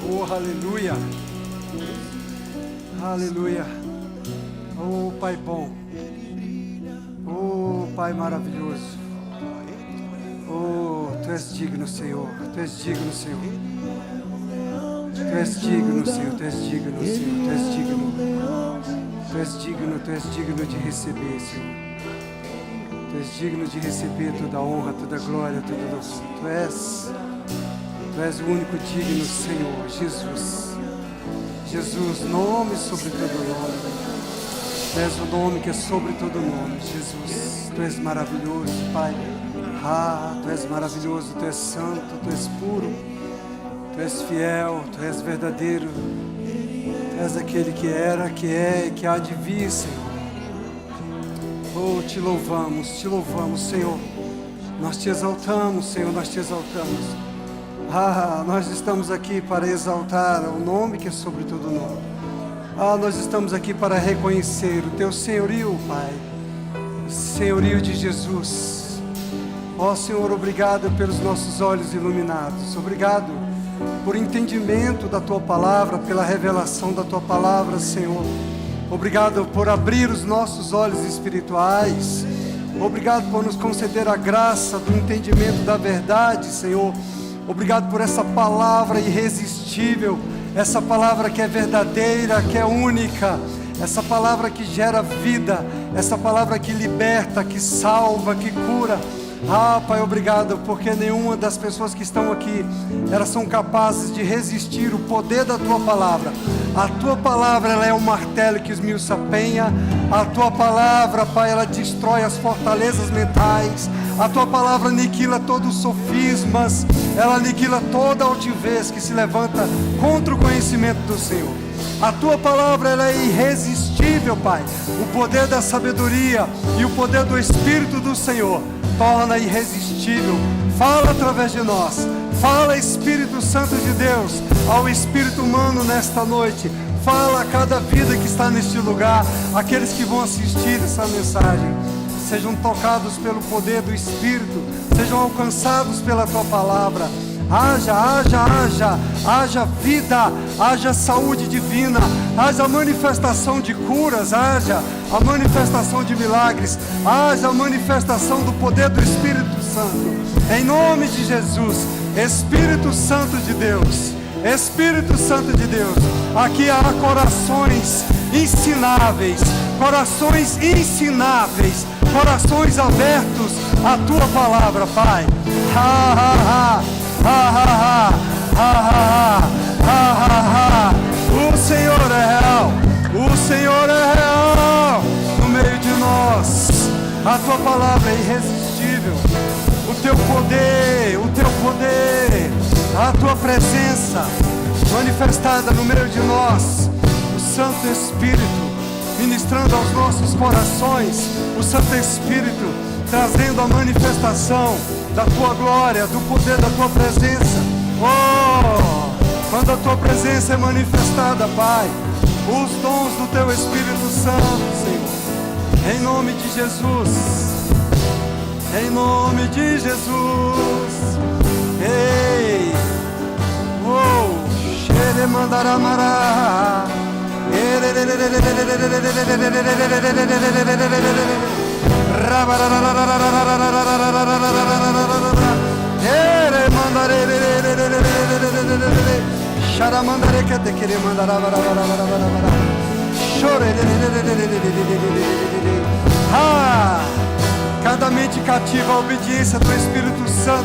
Oh, aleluia. Aleluia. Oh, Pai bom. Oh, Pai maravilhoso. Oh, Tu és digno, Senhor. Tu és digno, Senhor. Tu és digno, Senhor. Tu és digno, Senhor. Tu és digno. Tu és digno, Tu és digno de receber, Senhor. Tu és digno de receber toda a honra, toda a glória, toda a louvor. Tu és o único digno, Senhor, Jesus. Jesus, nome sobre todo nome. Tu és o nome que é sobre todo nome, Jesus. Tu és maravilhoso, Pai. Tu és maravilhoso, Tu és santo, Tu és puro. Tu és fiel, Tu és verdadeiro. Tu és aquele que era, que é e que há de vir, Senhor. Oh, Te louvamos, Senhor. Nós Te exaltamos, Senhor, nós Te exaltamos. Nós estamos aqui para exaltar o nome que é sobre todo nome. Nós estamos aqui para reconhecer o Teu senhorio, Pai. O senhorio de Jesus. Senhor, obrigado pelos nossos olhos iluminados. Obrigado por entendimento da Tua palavra, pela revelação da Tua palavra, Senhor. Obrigado por abrir os nossos olhos espirituais. Obrigado por nos conceder a graça do entendimento da verdade, Senhor. Obrigado por essa palavra irresistível, essa palavra que é verdadeira, que é única, essa palavra que gera vida, essa palavra que liberta, que salva, que cura. Pai, obrigado, porque nenhuma das pessoas que estão aqui, elas são capazes de resistir o poder da Tua palavra. A Tua palavra, ela é um martelo que esmiuça a penha. A Tua palavra, Pai, ela destrói as fortalezas mentais. A Tua palavra aniquila todos os sofismas. Ela aniquila toda a altivez que se levanta contra o conhecimento do Senhor. A Tua palavra, ela é irresistível, Pai. O poder da sabedoria e o poder do Espírito do Senhor torna irresistível. Fala através de nós. Fala, Espírito Santo de Deus, ao espírito humano nesta noite. Fala a cada vida que está neste lugar. Aqueles que vão assistir essa mensagem sejam tocados pelo poder do Espírito, sejam alcançados pela Tua palavra. Haja vida, haja saúde divina, haja manifestação de curas, haja a manifestação de milagres, haja a manifestação do poder do Espírito Santo, em nome de Jesus. Espírito Santo de Deus, Espírito Santo de Deus, aqui há corações ensináveis, corações abertos à Tua palavra, Pai. O Senhor é real, o Senhor é real no meio de nós. A Tua palavra é irresistível. O Teu poder, a Tua presença manifestada no meio de nós. O Santo Espírito ministrando aos nossos corações. O Santo Espírito trazendo a manifestação da Tua glória, do poder da Tua presença. Quando a Tua presença é manifestada, Pai, os dons do Teu Espírito Santo, Senhor, em nome de Jesus, em nome de Jesus. Ei, Xere Mandaramará, cada mente cativa à obediência do Espírito Santo,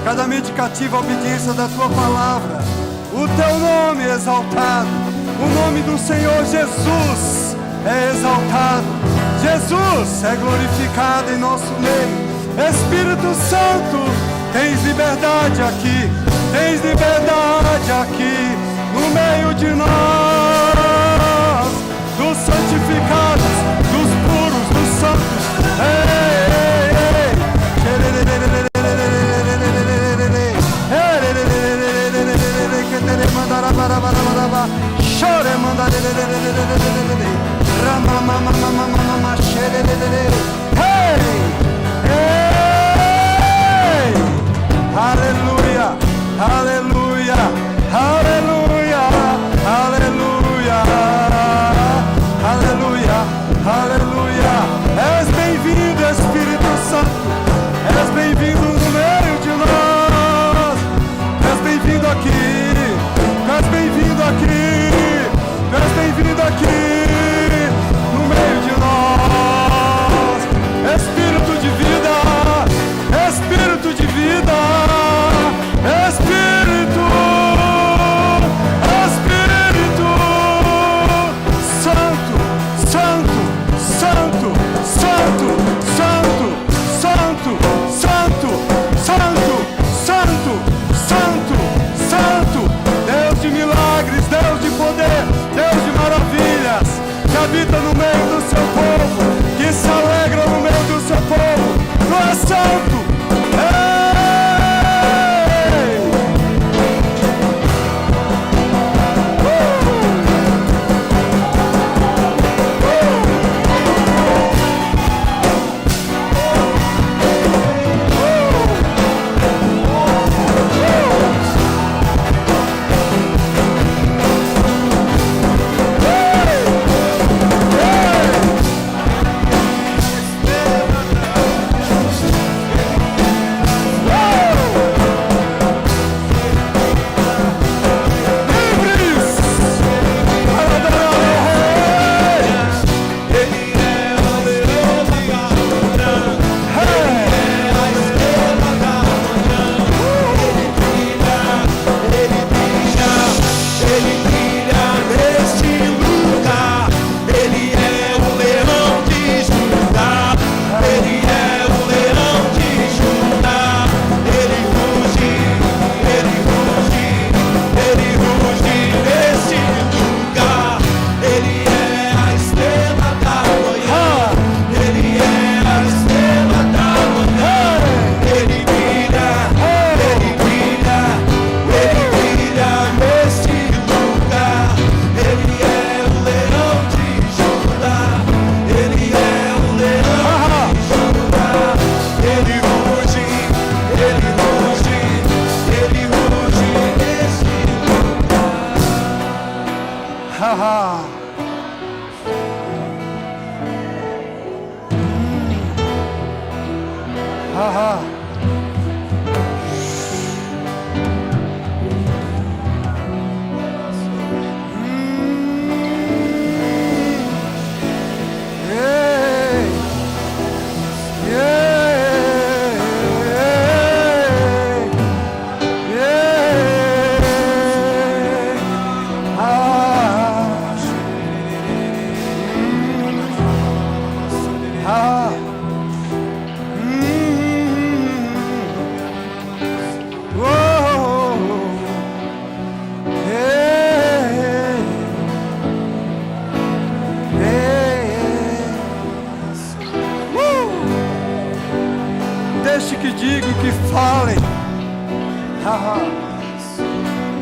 cada mente cativa à obediência da Tua palavra. O Teu nome é exaltado, o nome do Senhor Jesus é exaltado, Jesus é glorificado em nosso meio. Espírito Santo, tens liberdade aqui, no meio de nós, dos santificados, dos puros, dos santos. Aleluia, aleluia, aleluia.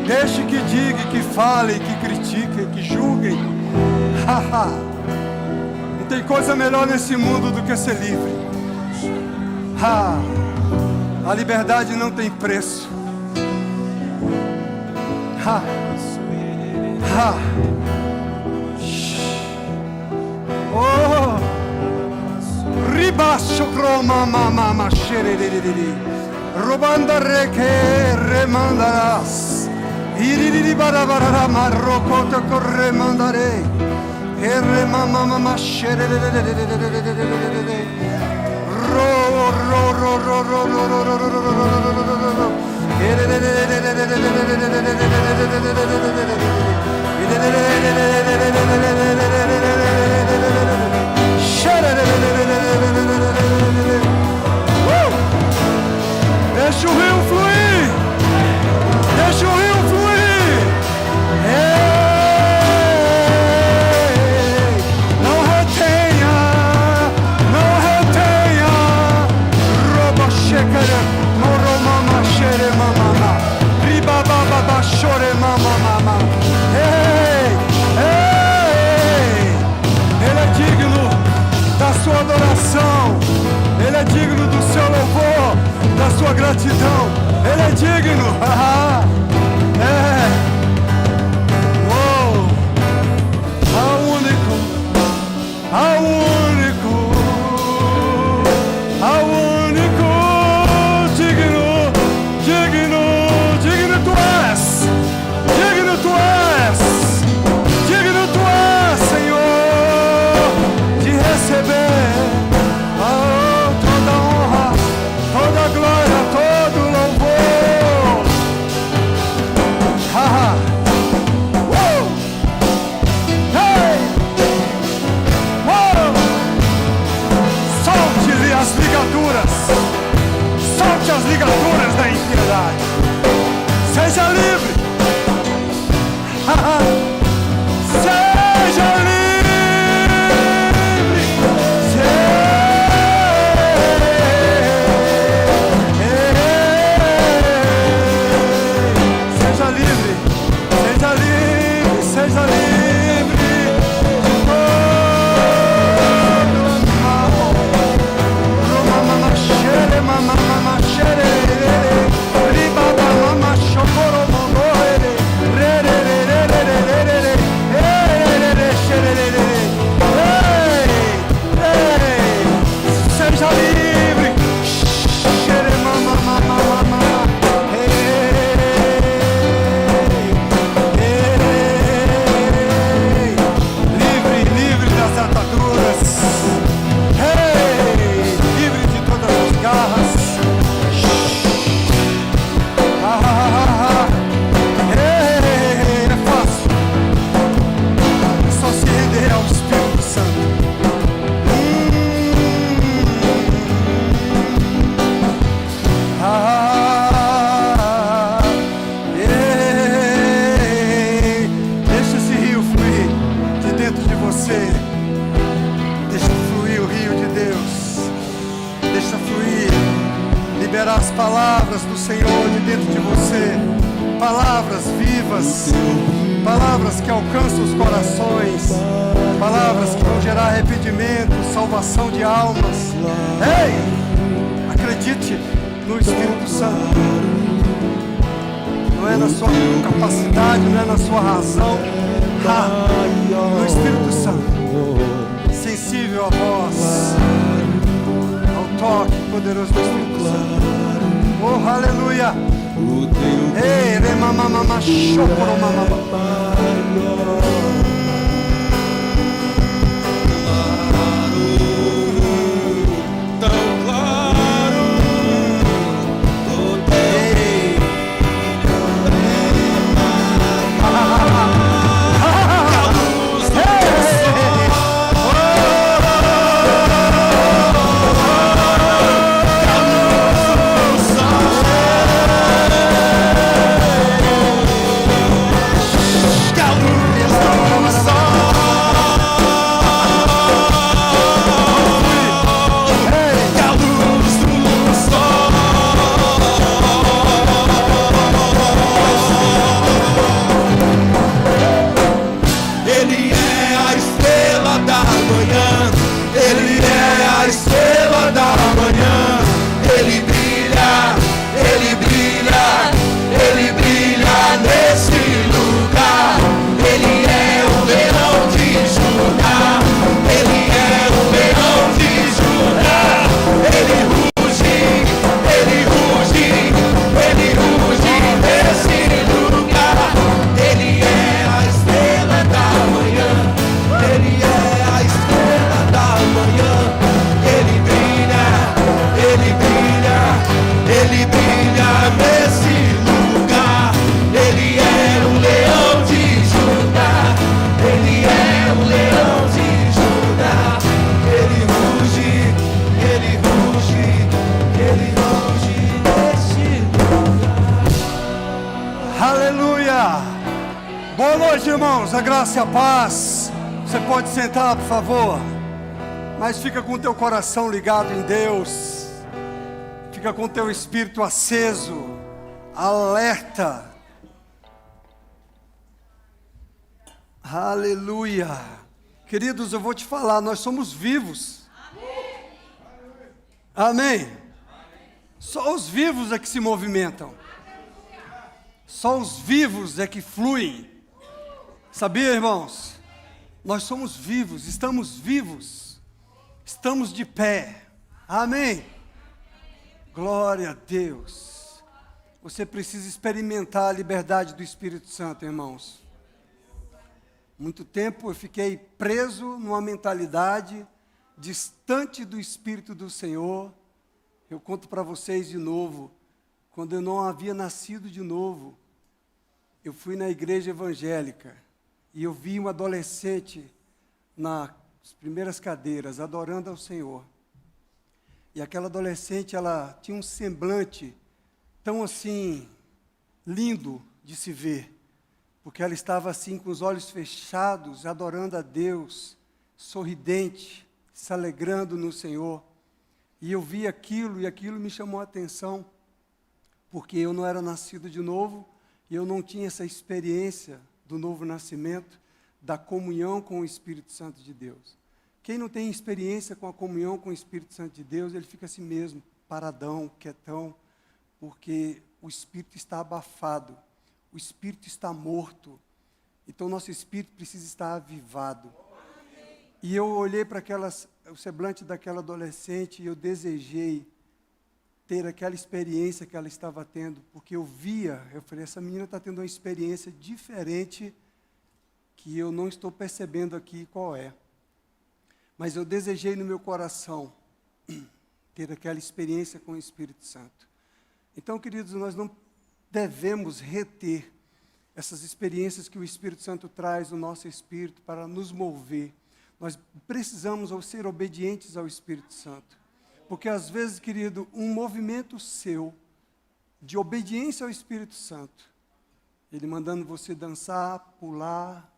Deixe que diga, que fale, que critique, que julguem. Não tem coisa melhor nesse mundo do que ser livre. A liberdade não tem preço. Oh, ribasso croma mama xereriri, robanda reke remandarás, iriri barabarara marrocoto corre mandare, erre mama mama xereriri, ro ro ro ro ro ro ro ro ro ro. Deixa o rio fluir, deixa o rio fluir. Não retenha, não retenha. Roba xecara, moro mama xere mama, riba baba chore mama mama. Ele é digno da sua adoração, Ele é digno do seu louvor, da sua gratidão. Ele é digno. Ao único, ao único, ao único, digno, digno, digno tu és, digno tu és, digno tu és, Senhor, de receber toda honra, toda glória, todo louvor. Hey! Solte-lhe as ligaduras, solte as ligaduras da impiedade. Seja livre. Seja livre. Seja livre. Seja livre. Seja livre de todo mal. Mama xere, mama xere. Riba mama chocoro monore. Seja livre. Xere mama mama mama. Livre, livre das ataduras. Livre de todas as garras. É fácil. É só se render ao Espírito Santo. Deixa esse rio fluir de dentro de você. Deixa fluir o rio de Deus. Deixa fluir, liberar as palavras do Senhor de dentro de você. Palavras vivas, palavras que alcançam os corações, palavras que vão gerar arrependimento, salvação de almas. Ei, acredite no Espírito Santo. Não é na sua capacidade, não é na sua razão. No Espírito Santo, sensível à voz, ao toque poderoso do Espírito Santo. Oh, aleluia. Ei, remamamama, chocoromamama. Yes, Aleluia! Boa noite, irmãos. A graça e a paz. Você pode sentar, por favor. Mas fica com o teu coração ligado em Deus. Fica com o teu espírito aceso, alerta. Aleluia. Queridos, eu vou te falar, nós somos vivos. Amém. Só os vivos é que se movimentam. Só os vivos é que fluem. Sabia, irmãos? Nós somos vivos, estamos vivos. Estamos de pé. Amém. Glória a Deus. Você precisa experimentar a liberdade do Espírito Santo, irmãos. Muito tempo eu fiquei preso numa mentalidade distante do Espírito do Senhor. Eu conto para vocês de novo. Quando eu não havia nascido de novo, eu fui na igreja evangélica e eu vi um adolescente nas primeiras cadeiras, adorando ao Senhor. E aquela adolescente, ela tinha um semblante tão assim, lindo de se ver, porque ela estava assim com os olhos fechados, adorando a Deus, sorridente, se alegrando no Senhor. E eu vi aquilo e aquilo me chamou a atenção, porque eu não era nascido de novo e eu não tinha essa experiência do novo nascimento, da comunhão com o Espírito Santo de Deus. Quem não tem experiência com a comunhão com o Espírito Santo de Deus, ele fica assim mesmo, paradão, quietão, porque o Espírito está abafado, o Espírito está morto, então nosso Espírito precisa estar avivado. E eu olhei para o semblante daquela adolescente e eu desejei ter aquela experiência que ela estava tendo, porque eu falei, essa menina está tendo uma experiência diferente que eu não estou percebendo aqui qual é. Mas eu desejei no meu coração ter aquela experiência com o Espírito Santo. Então, queridos, nós não devemos reter essas experiências que o Espírito Santo traz no nosso espírito para nos mover. Nós precisamos ser obedientes ao Espírito Santo. Porque às vezes, querido, um movimento seu de obediência ao Espírito Santo, ele mandando você dançar, pular,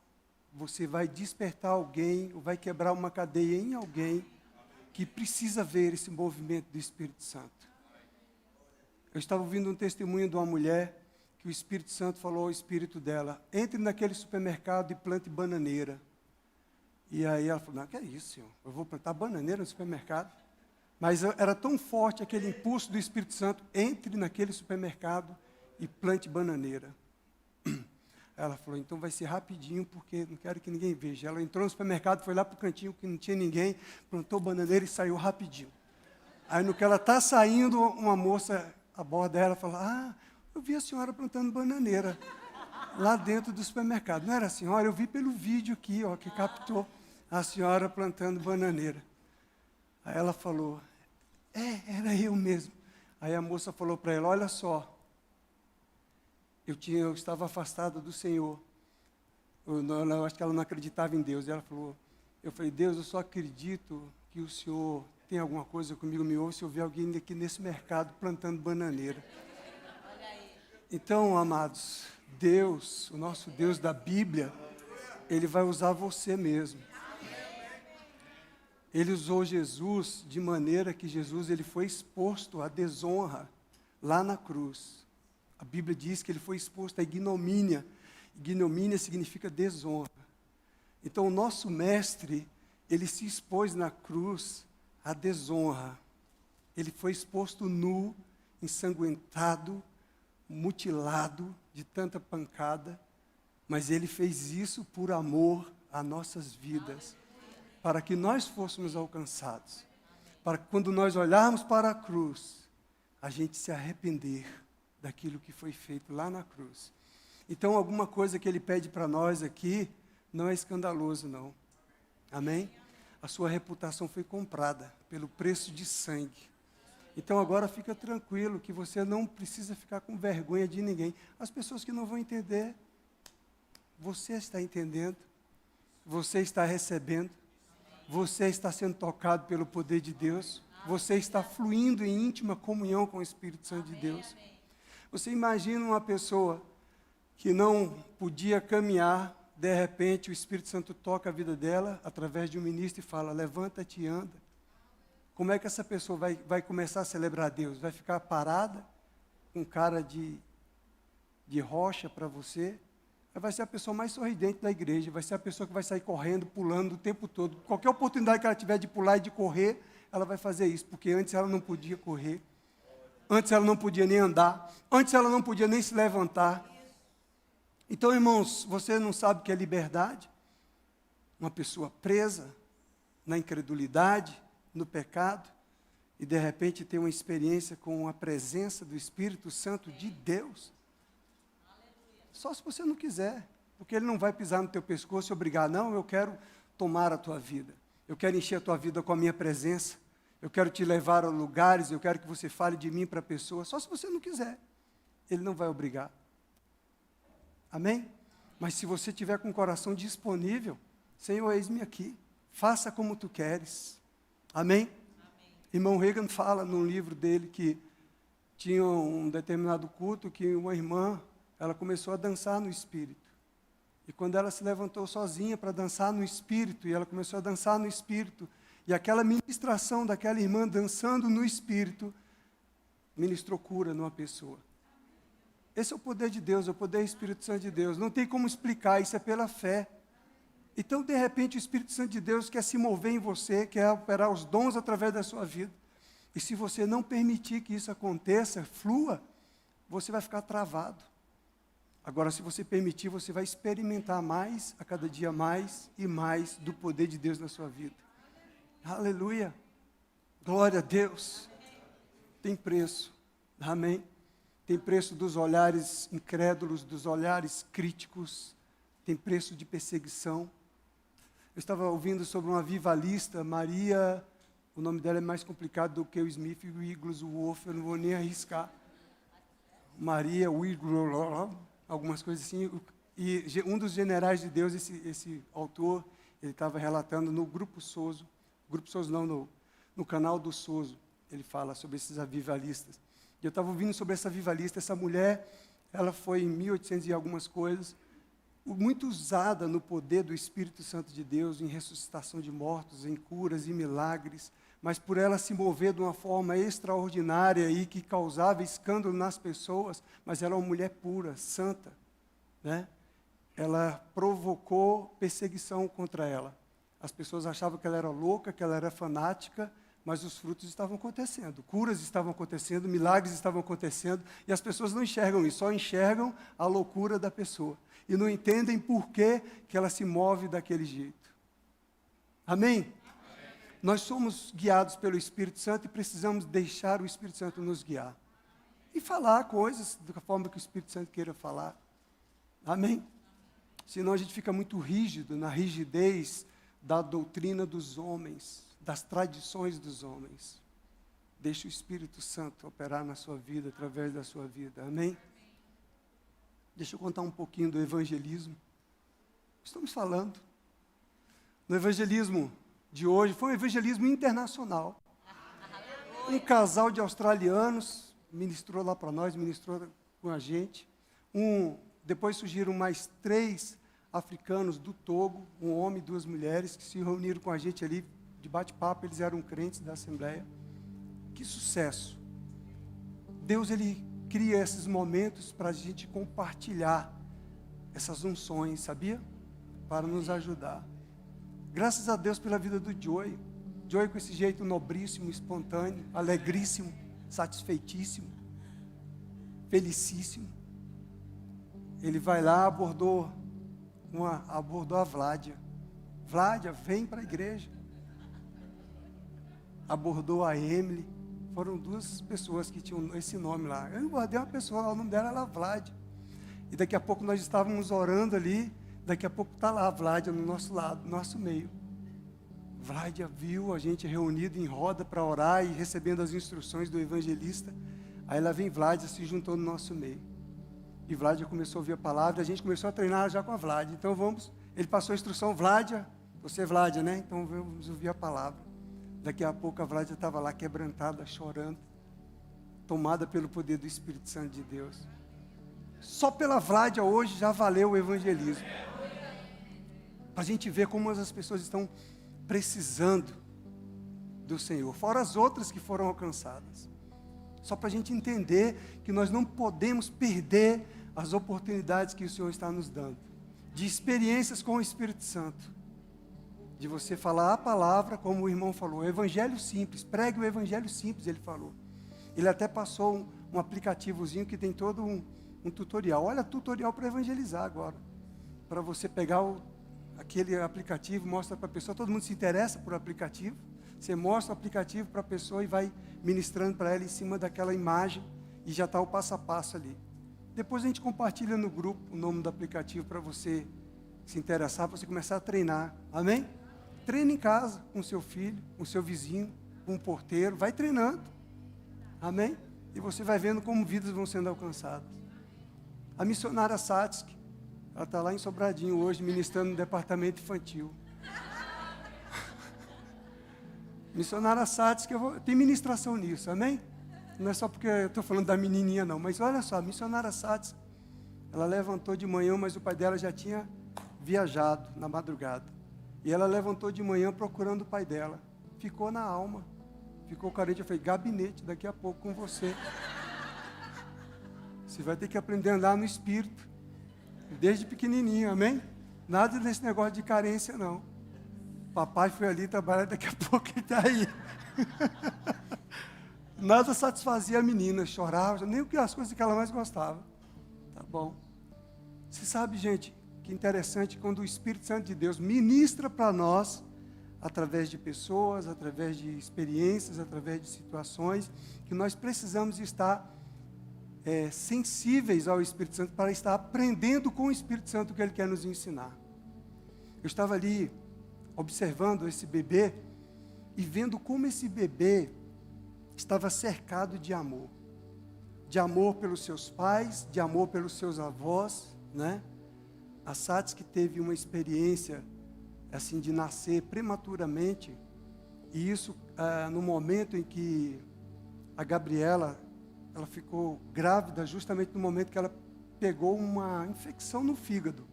você vai despertar alguém, ou vai quebrar uma cadeia em alguém que precisa ver esse movimento do Espírito Santo. Eu estava ouvindo um testemunho de uma mulher que o Espírito Santo falou ao espírito dela, entre naquele supermercado e plante bananeira. E aí ela falou, não, que é isso, senhor? Eu vou plantar bananeira no supermercado? Mas era tão forte aquele impulso do Espírito Santo, entre naquele supermercado e plante bananeira. Ela falou, então vai ser rapidinho, porque não quero que ninguém veja. Ela entrou no supermercado, foi lá para o cantinho que não tinha ninguém, plantou bananeira e saiu rapidinho. Aí no que ela está saindo, uma moça aborda ela e fala, eu vi a senhora plantando bananeira lá dentro do supermercado. Não era a senhora? Eu vi pelo vídeo aqui, ó, que captou a senhora plantando bananeira. Aí ela falou, era eu mesmo. Aí a moça falou para ela, olha só, eu estava afastada do Senhor. Eu acho que ela não acreditava em Deus. Ela falou, eu falei, Deus, eu só acredito que o Senhor tem alguma coisa comigo, me ouve se eu ver alguém aqui nesse mercado plantando bananeira. Então, amados, Deus, o nosso Deus da Bíblia, Ele vai usar você mesmo. Ele usou Jesus de maneira que ele foi exposto à desonra lá na cruz. A Bíblia diz que ele foi exposto à ignomínia. Ignomínia significa desonra. Então o nosso mestre, ele se expôs na cruz à desonra. Ele foi exposto nu, ensanguentado, mutilado de tanta pancada, mas ele fez isso por amor a nossas vidas, para que nós fôssemos alcançados, para que quando nós olharmos para a cruz, a gente se arrepender daquilo que foi feito lá na cruz. Então, alguma coisa que ele pede para nós aqui, não é escandaloso, não. Amém? A sua reputação foi comprada pelo preço de sangue. Então, agora fica tranquilo, que você não precisa ficar com vergonha de ninguém. As pessoas que não vão entender, você está entendendo, você está recebendo, você está sendo tocado pelo poder de Deus, você está fluindo em íntima comunhão com o Espírito Santo de Deus. Você imagina uma pessoa que não podia caminhar, de repente o Espírito Santo toca a vida dela, através de um ministro, e fala, levanta-te e anda. Como é que essa pessoa vai começar a celebrar a Deus? Vai ficar parada, com cara de rocha para você? Vai ser a pessoa mais sorridente da igreja, vai ser a pessoa que vai sair correndo, pulando o tempo todo. Qualquer oportunidade que ela tiver de pular e de correr, ela vai fazer isso, porque antes ela não podia correr, antes ela não podia nem andar, antes ela não podia nem se levantar. Então, irmãos, você não sabe o que é liberdade? Uma pessoa presa na incredulidade, no pecado, e de repente ter uma experiência com a presença do Espírito Santo de Deus. Só se você não quiser, porque Ele não vai pisar no teu pescoço e obrigar, não, eu quero tomar a tua vida, eu quero encher a tua vida com a minha presença, eu quero te levar a lugares, eu quero que você fale de mim para a pessoa, só se você não quiser, Ele não vai obrigar. Amém? Mas se você tiver com o coração disponível, Senhor, eis-me aqui, faça como tu queres. Amém? Amém? Irmão Reagan fala num livro dele que tinha um determinado culto que uma irmã, ela começou a dançar no Espírito. E quando ela se levantou sozinha para dançar no Espírito, e ela começou a dançar no Espírito, e aquela ministração daquela irmã dançando no Espírito, ministrou cura numa pessoa. Esse é o poder de Deus, é o poder do Espírito Santo de Deus. Não tem como explicar, isso é pela fé. Então, de repente, o Espírito Santo de Deus quer se mover em você, quer operar os dons através da sua vida. E se você não permitir que isso aconteça, flua, você vai ficar travado. Agora, se você permitir, você vai experimentar mais, a cada dia mais e mais, do poder de Deus na sua vida. Aleluia! Glória a Deus! Tem preço. Amém? Tem preço dos olhares incrédulos, dos olhares críticos, tem preço de perseguição. Eu estava ouvindo sobre uma avivalista, Maria, o nome dela é mais complicado do que o Smith e o Wigglesworth, eu não vou nem arriscar. Maria Wigglesworth, algumas coisas assim. E um dos generais de Deus, esse autor, ele estava relatando no Grupo Sozo não, no canal do Sozo, ele fala sobre esses avivalistas. E eu estava ouvindo sobre essa avivalista, essa mulher, ela foi em 1800 e algumas coisas, muito usada no poder do Espírito Santo de Deus, em ressuscitação de mortos, em curas e milagres, mas por ela se mover de uma forma extraordinária e que causava escândalo nas pessoas, mas ela é uma mulher pura, santa, né? Ela provocou perseguição contra ela. As pessoas achavam que ela era louca, que ela era fanática, mas os frutos estavam acontecendo, curas estavam acontecendo, milagres estavam acontecendo, e as pessoas não enxergam isso, só enxergam a loucura da pessoa, e não entendem por que ela se move daquele jeito. Amém? Amém? Nós somos guiados pelo Espírito Santo e precisamos deixar o Espírito Santo nos guiar. E falar coisas da forma que o Espírito Santo queira falar. Amém? Senão a gente fica muito rígido, na rigidez da doutrina dos homens, das tradições dos homens. Deixe o Espírito Santo operar na sua vida, através da sua vida. Amém? Deixa eu contar um pouquinho do evangelismo. Estamos falando. No evangelismo de hoje, foi um evangelismo internacional. Um casal de australianos ministrou lá para nós, ministrou com a gente. Depois surgiram mais 3 africanos do Togo, um homem e 2 mulheres, que se reuniram com a gente ali, de bate-papo, eles eram crentes da Assembleia. Que sucesso! Deus, Ele cria esses momentos para a gente compartilhar essas unções, sabia? Para nos ajudar. Graças a Deus pela vida do Joey. Joey com esse jeito nobríssimo, espontâneo, alegríssimo, satisfeitíssimo, felicíssimo. Ele vai lá, abordou a Vládia. Vládia, vem para a igreja. Abordou a Emily, foram 2 pessoas que tinham esse nome lá. Eu abordei uma pessoa, o nome dela era Vládia. E daqui a pouco nós estávamos orando ali, daqui a pouco está lá a Vládia no nosso lado, no nosso meio. Vládia viu a gente reunido em roda para orar e recebendo as instruções do evangelista. Aí lá vem Vládia, se juntou no nosso meio. E Vládia começou a ouvir a palavra, a gente começou a treinar já com a Vládia. Então ele passou a instrução, Vládia, você é Vládia, né? Então vamos ouvir a palavra. Daqui a pouco a Vládia estava lá quebrantada, chorando, tomada pelo poder do Espírito Santo de Deus. Só pela Vládia hoje já valeu o evangelismo. Para a gente ver como as pessoas estão precisando do Senhor, fora as outras que foram alcançadas. Só para a gente entender que nós não podemos perder as oportunidades que o Senhor está nos dando, de experiências com o Espírito Santo, de você falar a palavra, como o irmão falou, o evangelho simples, pregue o evangelho simples, ele falou. Ele até passou um aplicativozinho que tem todo um tutorial. Olha, tutorial para evangelizar agora, para você pegar aquele aplicativo, mostra para a pessoa, todo mundo se interessa por aplicativo, você mostra o aplicativo para a pessoa e vai ministrando para ela em cima daquela imagem, e já está o passo a passo ali. Depois a gente compartilha no grupo o nome do aplicativo para você se interessar, para você começar a treinar, amém? Treine em casa, com seu filho, com seu vizinho, com o porteiro, vai treinando, amém? E você vai vendo como vidas vão sendo alcançadas. A missionária Satsky, ela está lá em Sobradinho hoje, ministrando no departamento infantil. Missionária Satsky, tem ministração nisso, amém? Não é só porque eu estou falando da menininha não, mas olha só, a missionária Satsky, ela levantou de manhã, mas o pai dela já tinha viajado na madrugada. E ela levantou de manhã procurando o pai dela. Ficou na alma, ficou carente. Eu falei, gabinete, daqui a pouco com você. Você vai ter que aprender a andar no Espírito, desde pequenininho, amém? Nada desse negócio de carência não. Papai foi ali trabalhar, daqui a pouco ele está aí. Nada satisfazia a menina, chorava, nem as coisas que ela mais gostava. Tá bom. Você sabe, gente, que interessante quando o Espírito Santo de Deus ministra para nós, através de pessoas, através de experiências, através de situações, que nós precisamos estar sensíveis ao Espírito Santo para estar aprendendo com o Espírito Santo o que Ele quer nos ensinar. Eu estava ali observando esse bebê e vendo como esse bebê estava cercado de amor pelos seus pais, de amor pelos seus avós, né? A Satsky teve uma experiência assim de nascer prematuramente, e isso no momento em que a Gabriela, ela ficou grávida, justamente no momento que ela pegou uma infecção no fígado.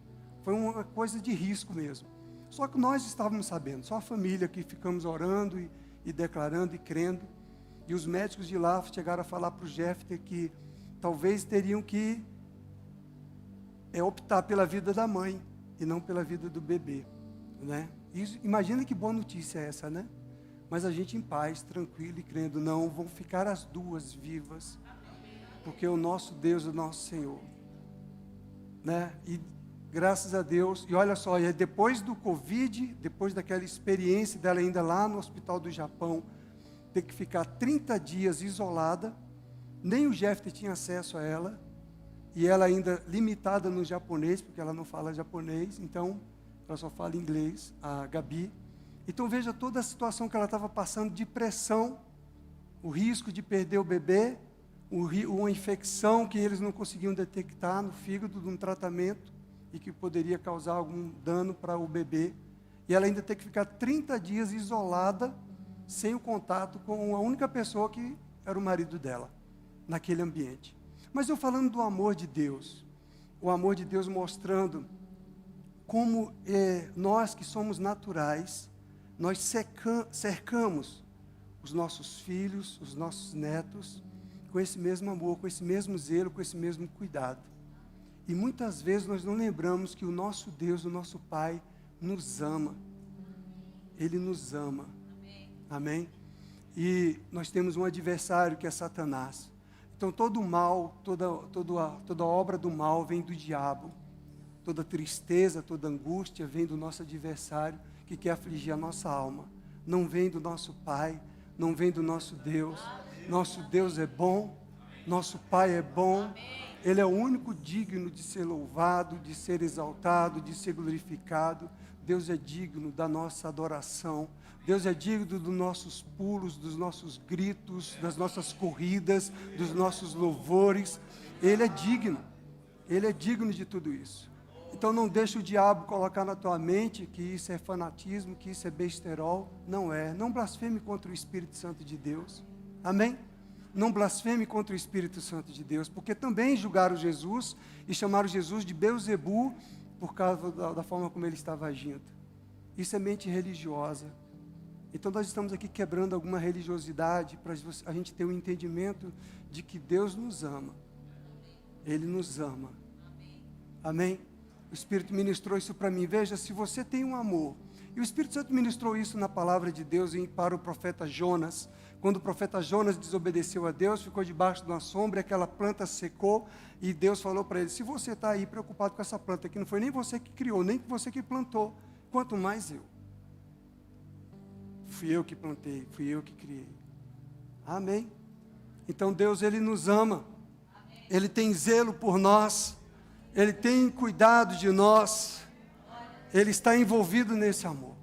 Foi uma coisa de risco mesmo. Só que nós estávamos sabendo, só a família que ficamos orando e declarando e crendo. E os médicos de lá chegaram a falar para o Jeffter que talvez teriam que optar pela vida da mãe e não pela vida do bebê, né? Isso, imagina que boa notícia é essa, né? Mas a gente em paz, tranquilo e crendo, não, vão ficar as duas vivas, porque o nosso Deus é o nosso Senhor, né? E graças a Deus, e olha só, depois do Covid, depois daquela experiência dela ainda lá no hospital do Japão, ter que ficar 30 dias isolada, nem o Jeffter tinha acesso a ela, e ela ainda limitada no japonês, porque ela não fala japonês, então ela só fala inglês, a Gabi. Então veja toda a situação que ela estava passando, de pressão, o risco de perder o bebê, uma infecção que eles não conseguiam detectar no fígado de um tratamento, e que poderia causar algum dano para o bebê. E ela ainda ter que ficar 30 dias isolada, sem o contato com a única pessoa que era o marido dela, naquele ambiente. Mas eu falando do amor de Deus, o amor de Deus mostrando como nós que somos naturais, nós cercamos os nossos filhos, os nossos netos, com esse mesmo amor, com esse mesmo zelo, com esse mesmo cuidado. E muitas vezes nós não lembramos que o nosso Deus, o nosso Pai, nos ama. Ele nos ama. Amém? E nós temos um adversário que é Satanás. Então todo o mal, toda obra do mal vem do diabo. Toda tristeza, toda angústia vem do nosso adversário que quer afligir a nossa alma. Não vem do nosso Pai, não vem do nosso Deus. Nosso Deus é bom, nosso Pai é bom. Ele é o único digno de ser louvado, de ser exaltado, de ser glorificado. Deus é digno da nossa adoração. Deus é digno dos nossos pulos, dos nossos gritos, das nossas corridas, dos nossos louvores. Ele é digno. Ele é digno de tudo isso. Então não deixe o diabo colocar na tua mente que isso é fanatismo, que isso é besterol. Não é. Não blasfeme contra o Espírito Santo de Deus. Amém? não blasfeme contra o Espírito Santo de Deus, porque também julgaram Jesus e chamaram Jesus de Beelzebu por causa da forma como ele estava agindo. Isso é mente religiosa. Então nós estamos aqui quebrando alguma religiosidade para a gente ter um entendimento de que Deus nos ama. Ele nos ama. Amém? O Espírito ministrou isso para mim. Veja, se você tem um amor, e o Espírito Santo ministrou isso na palavra de Deus para o profeta Jonas. Quando o profeta Jonas desobedeceu a Deus, ficou debaixo de uma sombra, e aquela planta secou, e Deus falou para ele: se você está aí preocupado com essa planta, que não foi nem você que criou, nem você que plantou, quanto mais eu. Fui eu que plantei, fui eu que criei. Amém? Então Deus, Ele nos ama. Amém. Ele tem zelo por nós. Ele tem cuidado de nós. Ele está envolvido nesse amor.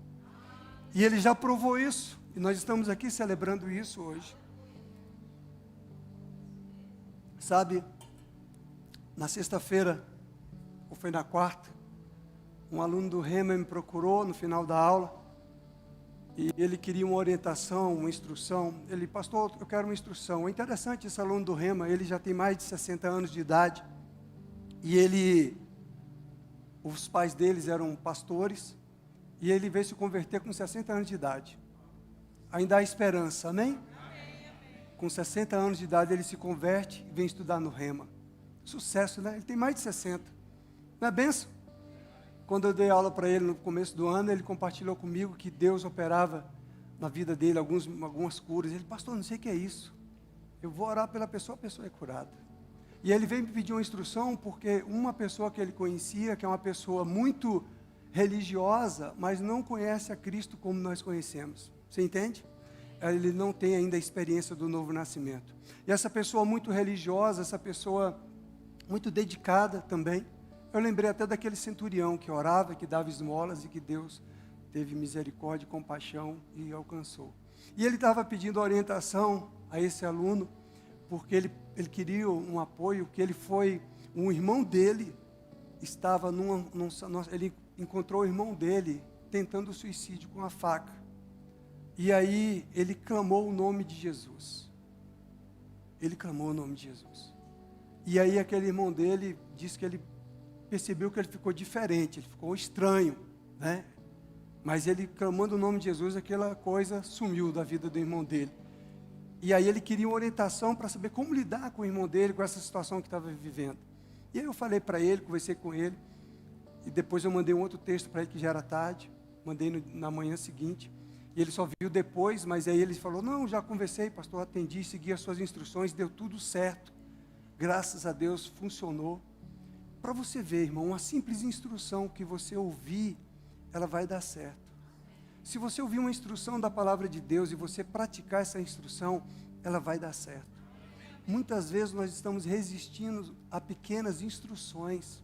E Ele já provou isso. E nós estamos aqui celebrando isso hoje. Sabe, na sexta-feira, ou foi na quarta, um aluno do Rema me procurou no final da aula. E ele queria uma orientação, uma instrução. Ele: pastor, eu quero uma instrução. É interessante, esse aluno do Rema, ele já tem mais de 60 anos de idade. E os pais deles eram pastores. E ele veio se converter com 60 anos de idade. Ainda há esperança, amém? Com 60 anos de idade ele se converte e vem estudar no Rema. Sucesso, né? Ele tem mais de 60. Não é benção? Quando eu dei aula para ele no começo do ano, ele compartilhou comigo que Deus operava na vida dele algumas curas. Ele: pastor, não sei o que é isso. Eu vou orar pela pessoa, a pessoa é curada. E ele veio me pedir uma instrução, porque uma pessoa que ele conhecia, que é uma pessoa muito religiosa, mas não conhece a Cristo como nós conhecemos. Você entende? Ele não tem ainda a experiência do novo nascimento. E essa pessoa muito religiosa, essa pessoa muito dedicada também, eu lembrei até daquele centurião que orava, que dava esmolas e que Deus teve misericórdia e compaixão e alcançou. E ele estava pedindo orientação a esse aluno, porque ele queria um apoio, que um irmão dele estava ele encontrou o irmão dele tentando suicídio com a faca. E aí ele clamou o nome de Jesus. Ele clamou o nome de Jesus. E aí aquele irmão dele disse que ele percebeu que ele ficou diferente, ele ficou estranho, né? Mas ele clamando o nome de Jesus, aquela coisa sumiu da vida do irmão dele. E aí ele queria uma orientação para saber como lidar com o irmão dele, com essa situação que estava vivendo. E aí eu falei para ele, conversei com ele, e depois eu mandei um outro texto para ele que já era tarde, mandei na manhã seguinte, e ele só viu depois, mas aí ele falou: não, já conversei, pastor, atendi, segui as suas instruções, deu tudo certo. Graças a Deus funcionou. Para você ver, irmão, uma simples instrução que você ouvir, ela vai dar certo. Se você ouvir uma instrução da palavra de Deus e você praticar essa instrução, ela vai dar certo. Muitas vezes nós estamos resistindo a pequenas instruções,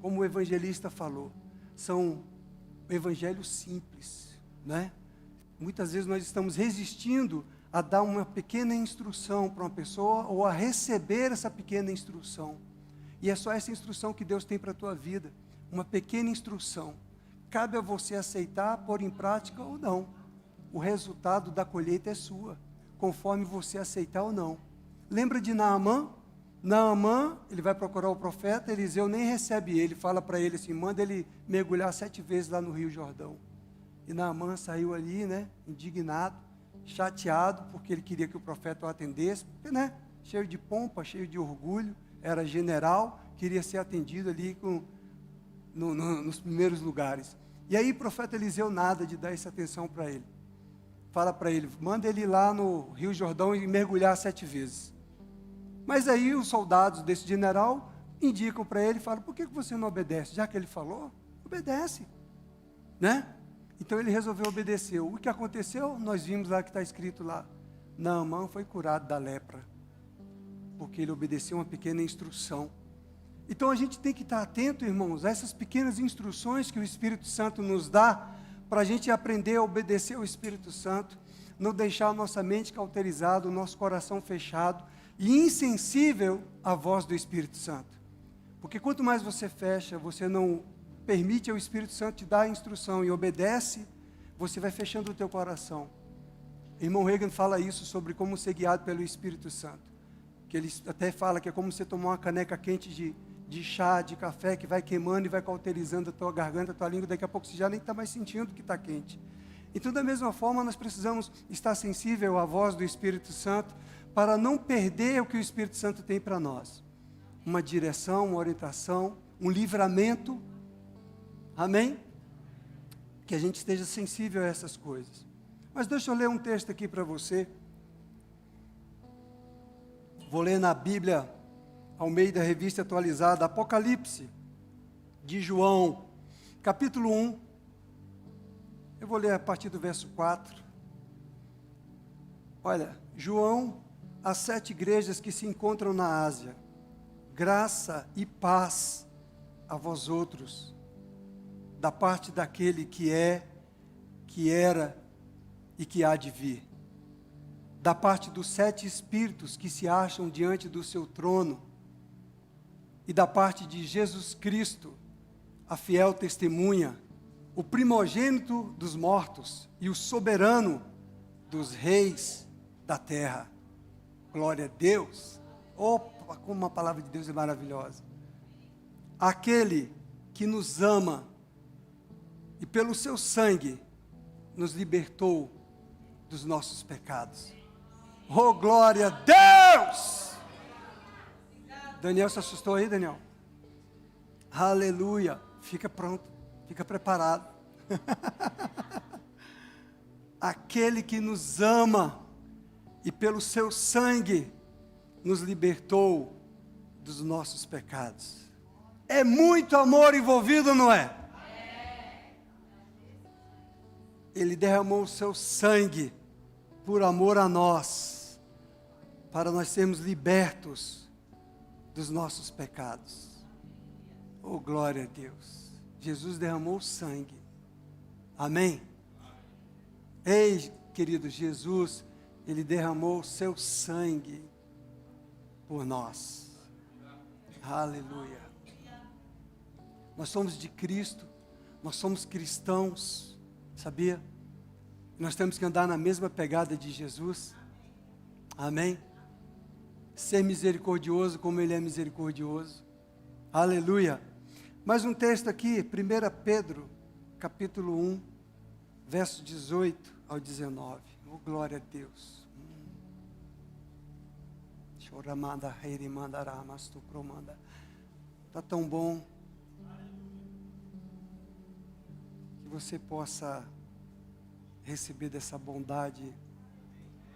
como o evangelista falou, são evangelhos simples, né? Muitas vezes nós estamos resistindo a dar uma pequena instrução para uma pessoa ou a receber essa pequena instrução. E é só essa instrução que Deus tem para a tua vida, uma pequena instrução. Cabe a você aceitar, pôr em prática ou não. O resultado da colheita é sua, conforme você aceitar ou não. Lembra de Naamã? Naamã, ele vai procurar o profeta, Eliseu nem recebe ele, fala para ele assim: manda ele mergulhar 7 vezes lá no Rio Jordão. E Naamã saiu ali, né, indignado, chateado, porque ele queria que o profeta o atendesse, porque, né, cheio de pompa, cheio de orgulho, era general, queria ser atendido ali nos primeiros lugares. E aí o profeta Eliseu nada de dar essa atenção para ele. Fala para ele: manda ele ir lá no Rio Jordão e mergulhar 7 vezes. Mas aí os soldados desse general indicam para ele e falam: por que você não obedece? Já que ele falou, obedece, né? Então ele resolveu obedecer. O que aconteceu? Nós vimos lá que está escrito lá: Naamã foi curado da lepra, porque ele obedeceu uma pequena instrução. Então a gente tem que estar atento, irmãos, a essas pequenas instruções que o Espírito Santo nos dá, para a gente aprender a obedecer ao Espírito Santo, não deixar a nossa mente cauterizada, o nosso coração fechado e insensível à voz do Espírito Santo. Porque quanto mais você fecha, você não permite ao Espírito Santo te dar a instrução e obedece, você vai fechando o teu coração. Irmão Reagan fala isso sobre como ser guiado pelo Espírito Santo. Que ele até fala que é como você tomar uma caneca quente de chá, de café, que vai queimando e vai cauterizando a tua garganta, a tua língua, daqui a pouco você já nem está mais sentindo que está quente. Então, da mesma forma, nós precisamos estar sensível à voz do Espírito Santo, para não perder o que o Espírito Santo tem para nós. Uma direção, uma orientação, um livramento. Amém? Que a gente esteja sensível a essas coisas. Mas deixa eu ler um texto aqui para você. Vou ler na Bíblia, Almeida, Revista Atualizada, Apocalipse, de João, capítulo 1. Eu vou ler a partir do verso 4. Olha, João, as 7 igrejas que se encontram na Ásia, graça e paz a vós outros, da parte daquele que é, que era e que há de vir, da parte dos 7 espíritos que se acham diante do seu trono, e da parte de Jesus Cristo, a fiel testemunha, o primogênito dos mortos e o soberano dos reis da terra. Glória a Deus. Opa, como uma palavra de Deus é maravilhosa. Aquele que nos ama e pelo seu sangue nos libertou dos nossos pecados. Oh, glória a Deus! Daniel se assustou aí, Daniel? Aleluia. Fica pronto, fica preparado. Aquele que nos ama e pelo seu sangue nos libertou dos nossos pecados. É muito amor envolvido, não é? Ele derramou o seu sangue por amor a nós, para nós sermos libertos dos nossos pecados. Oh, glória a Deus. Jesus derramou o sangue. Amém? Ei, querido, Jesus, Ele derramou o seu sangue por nós. Aleluia. Nós somos de Cristo, nós somos cristãos, sabia? Nós temos que andar na mesma pegada de Jesus. Amém? Ser misericordioso como Ele é misericordioso. Aleluia. Mais um texto aqui, 1 Pedro, capítulo 1, verso 18 ao 19. Oh, glória a Deus. Está tão bom que você possa receber dessa bondade,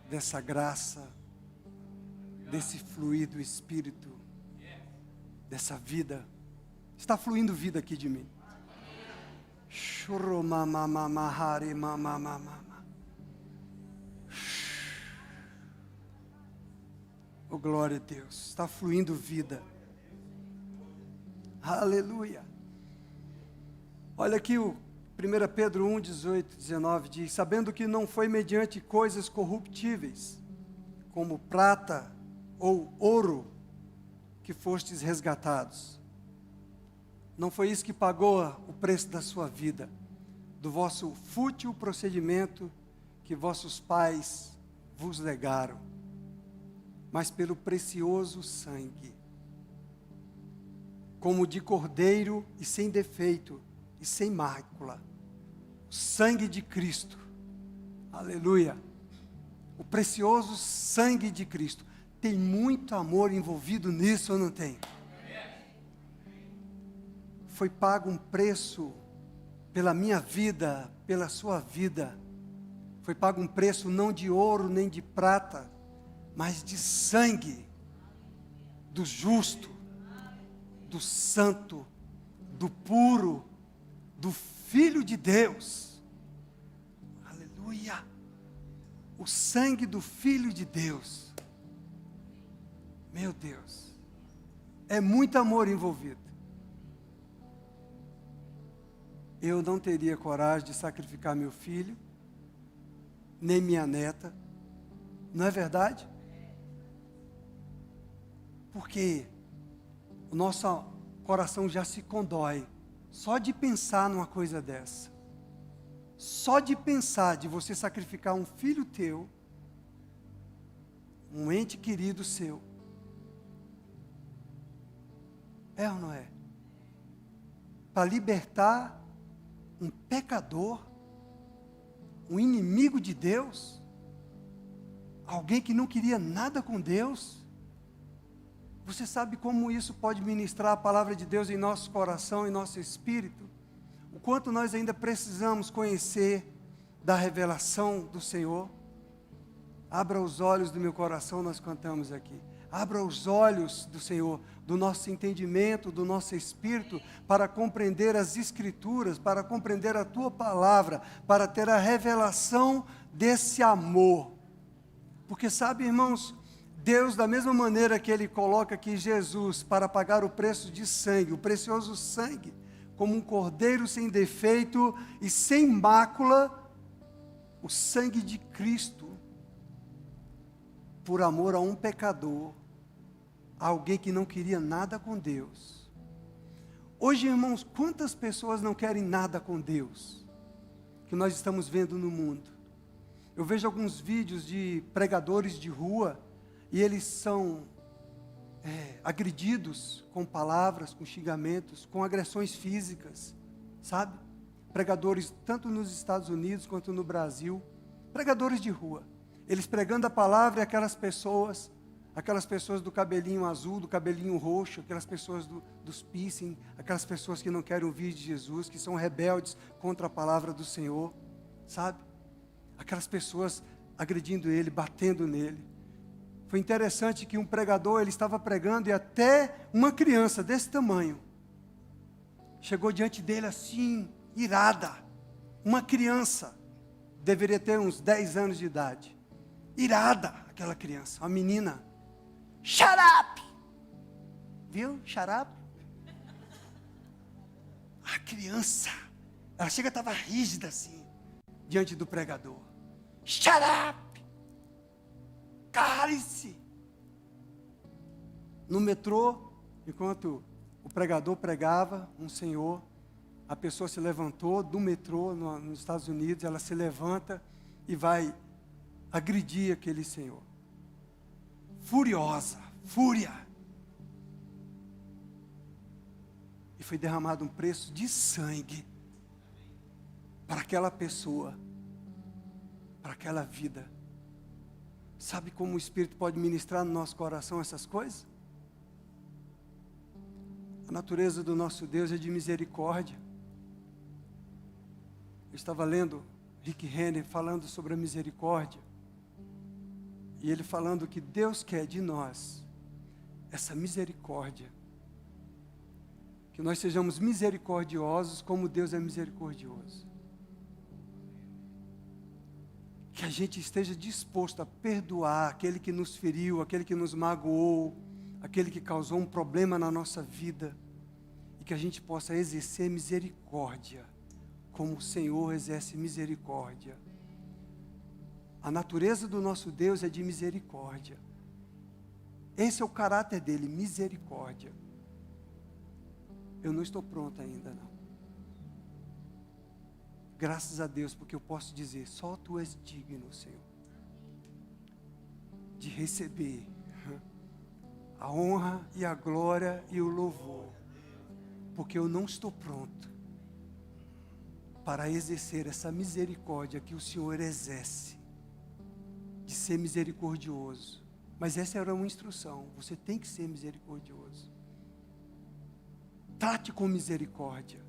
dessa graça, desse fluir do Espírito, dessa vida. Está fluindo vida aqui de mim. Oh, glória a Deus. Está fluindo vida. Aleluia. Olha aqui o 1 Pedro 1, 18, 19 diz: sabendo que não foi mediante coisas corruptíveis, como prata ou ouro, que fostes resgatados. Não foi isso que pagou o preço da sua vida, do vosso fútil procedimento que vossos pais vos legaram, mas pelo precioso sangue, como de cordeiro e sem defeito e sem mácula, o sangue de Cristo. Aleluia. O precioso sangue de Cristo. Tem muito amor envolvido nisso ou não tem? Foi pago um preço pela minha vida, pela sua vida. Foi pago um preço não de ouro nem de prata, mas de sangue, do justo, do santo, do puro, do Filho de Deus. Aleluia. O sangue do Filho de Deus. Meu Deus. É muito amor envolvido. Eu não teria coragem de sacrificar meu filho, nem minha neta. Não é verdade? Porque o nosso coração já se condói só de pensar numa coisa dessa. Só de pensar de você sacrificar um filho teu, um ente querido seu, é ou não é? Para libertar um pecador, um inimigo de Deus, alguém que não queria nada com Deus. Você sabe como isso pode ministrar a palavra de Deus em nosso coração, em nosso espírito? O quanto nós ainda precisamos conhecer da revelação do Senhor. Abra os olhos do meu coração, nós cantamos aqui. Abra os olhos do Senhor, do nosso entendimento, do nosso espírito, para compreender as Escrituras, para compreender a Tua palavra, para ter a revelação desse amor. Porque sabe, irmãos, Deus, da mesma maneira que Ele coloca aqui Jesus para pagar o preço de sangue, o precioso sangue, como um cordeiro sem defeito e sem mácula, o sangue de Cristo, por amor a um pecador, alguém que não queria nada com Deus. Hoje, irmãos, quantas pessoas não querem nada com Deus, que nós estamos vendo no mundo? Eu vejo alguns vídeos de pregadores de rua, e eles são agredidos com palavras, com xingamentos, com agressões físicas, sabe? Pregadores tanto nos Estados Unidos quanto no Brasil, pregadores de rua, eles pregando a palavra e aquelas pessoas do cabelinho azul, do cabelinho roxo, aquelas pessoas dos piercing, aquelas pessoas que não querem ouvir de Jesus, que são rebeldes contra a palavra do Senhor, sabe? Aquelas pessoas agredindo ele, batendo nele. Foi interessante que um pregador, ele estava pregando e até uma criança desse tamanho chegou diante dele assim, irada. Uma criança, deveria ter uns 10 anos de idade, irada aquela criança, uma menina. Shut up! Viu? Shut up? A criança, ela chega, estava rígida assim, diante do pregador. Shut up! Cale-se! No metrô, enquanto o pregador pregava, um senhor, a pessoa se levantou do metrô nos Estados Unidos, ela se levanta e vai agredir aquele senhor. Furiosa, fúria. E foi derramado um preço de sangue para aquela pessoa, para aquela vida. Sabe como o Espírito pode ministrar no nosso coração essas coisas? A natureza do nosso Deus é de misericórdia. Eu estava lendo Rick Renner falando sobre a misericórdia. E ele falando que Deus quer de nós essa misericórdia. Que nós sejamos misericordiosos como Deus é misericordioso. Que a gente esteja disposto a perdoar aquele que nos feriu, aquele que nos magoou, aquele que causou um problema na nossa vida. E que a gente possa exercer misericórdia, como o Senhor exerce misericórdia. A natureza do nosso Deus é de misericórdia. Esse é o caráter dele, misericórdia. Eu não estou pronto ainda, não. Graças a Deus, porque eu posso dizer, só Tu és digno, Senhor, de receber a honra e a glória e o louvor, porque eu não estou pronto para exercer essa misericórdia que o Senhor exerce, de ser misericordioso. Mas essa era uma instrução, você tem que ser misericordioso. Trate com misericórdia,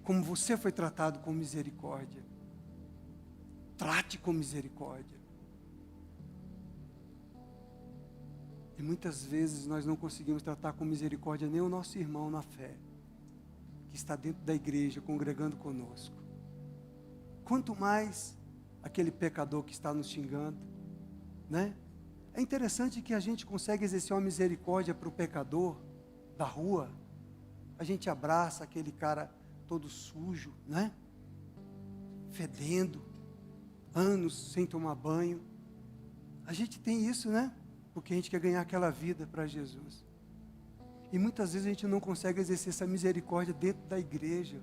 como você foi tratado com misericórdia. Trate com misericórdia. E muitas vezes nós não conseguimos tratar com misericórdia nem o nosso irmão na fé, que está dentro da igreja, congregando conosco. Quanto mais aquele pecador que está nos xingando, né? É interessante que a gente consegue exercer uma misericórdia para o pecador da rua. A gente abraça aquele cara todo sujo, né? Fedendo, anos sem tomar banho. A gente tem isso, né? Porque a gente quer ganhar aquela vida para Jesus. E muitas vezes a gente não consegue exercer essa misericórdia dentro da igreja.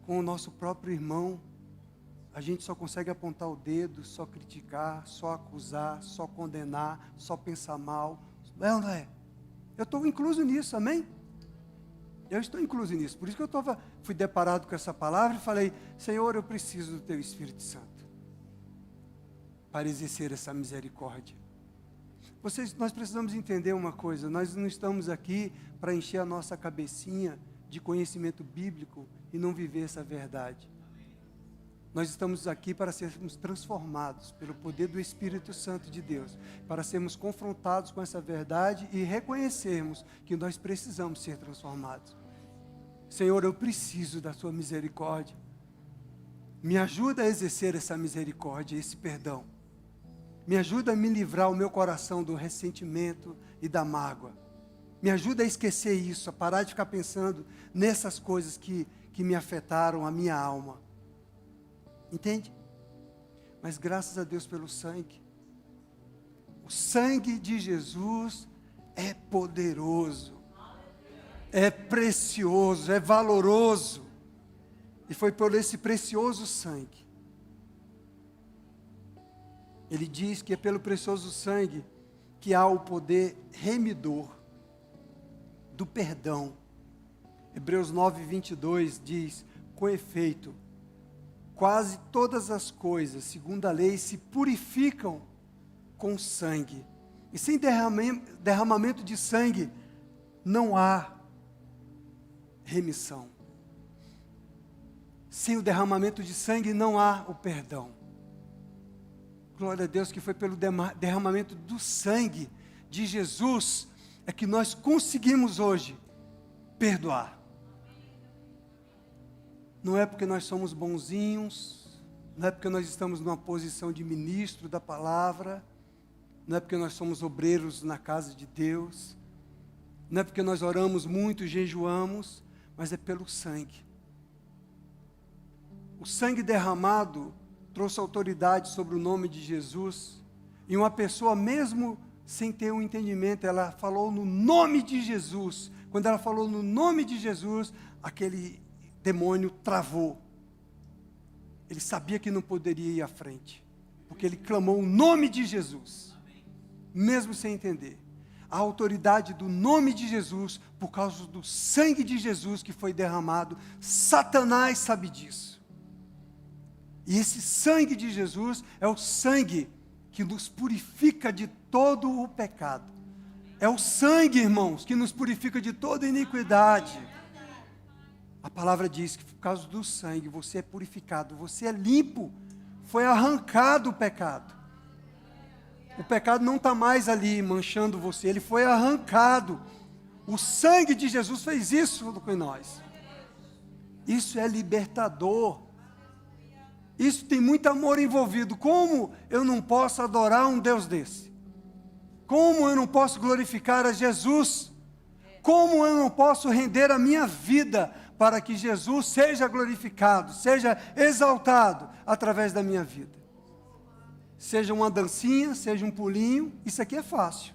com o nosso próprio irmão, a gente só consegue apontar o dedo, só criticar, só acusar, só condenar, só pensar mal. É ou não é? Eu estou incluso nisso, amém? Eu estou incluso nisso. Por isso que eu fui deparado com essa palavra e falei, Senhor, eu preciso do Teu Espírito Santo para exercer essa misericórdia. Nós precisamos entender uma coisa, nós não estamos aqui para encher a nossa cabecinha de conhecimento bíblico e não viver essa verdade. Nós estamos aqui para sermos transformados pelo poder do Espírito Santo de Deus, para sermos confrontados com essa verdade e reconhecermos que nós precisamos ser transformados. Senhor, eu preciso da Sua misericórdia. Me ajuda a exercer essa misericórdia, esse perdão. Me ajuda a me livrar o meu coração do ressentimento e da mágoa. Me ajuda a esquecer isso, a parar de ficar pensando nessas coisas que me afetaram a minha alma. Entende? Mas graças a Deus pelo sangue. O sangue de Jesus é poderoso, é precioso, é valoroso. E foi por esse precioso sangue. Ele diz que é pelo precioso sangue que há o poder remidor do perdão. Hebreus 9:22 diz, com efeito, quase todas as coisas, segundo a lei, se purificam com sangue. E sem derramamento de sangue, não há remissão. Sem o derramamento de sangue, não há o perdão. Glória a Deus que foi pelo derramamento do sangue de Jesus, é que nós conseguimos hoje perdoar. Não é porque nós somos bonzinhos, não é porque nós estamos numa posição de ministro da palavra, não é porque nós somos obreiros na casa de Deus, não é porque nós oramos muito, jejuamos, mas é pelo sangue. O sangue derramado trouxe autoridade sobre o nome de Jesus, e uma pessoa mesmo sem ter um entendimento, ela falou no nome de Jesus. Quando ela falou no nome de Jesus, aquele demônio travou. Ele sabia que não poderia ir à frente, porque ele clamou o nome de Jesus, mesmo sem entender. A autoridade do nome de Jesus, por causa do sangue de Jesus que foi derramado, Satanás sabe disso. E esse sangue de Jesus é o sangue que nos purifica de todo o pecado. É o sangue, irmãos, que nos purifica de toda iniquidade. A palavra diz que por causa do sangue você é purificado, você é limpo, foi arrancado o pecado. O pecado não está mais ali manchando você, ele foi arrancado. O sangue de Jesus fez isso com nós. Isso é libertador. Isso tem muito amor envolvido. Como eu não posso adorar um Deus desse? Como eu não posso glorificar a Jesus? Como eu não posso render a minha vida para que Jesus seja glorificado, seja exaltado através da minha vida? Seja uma dancinha, seja um pulinho, isso aqui é fácil.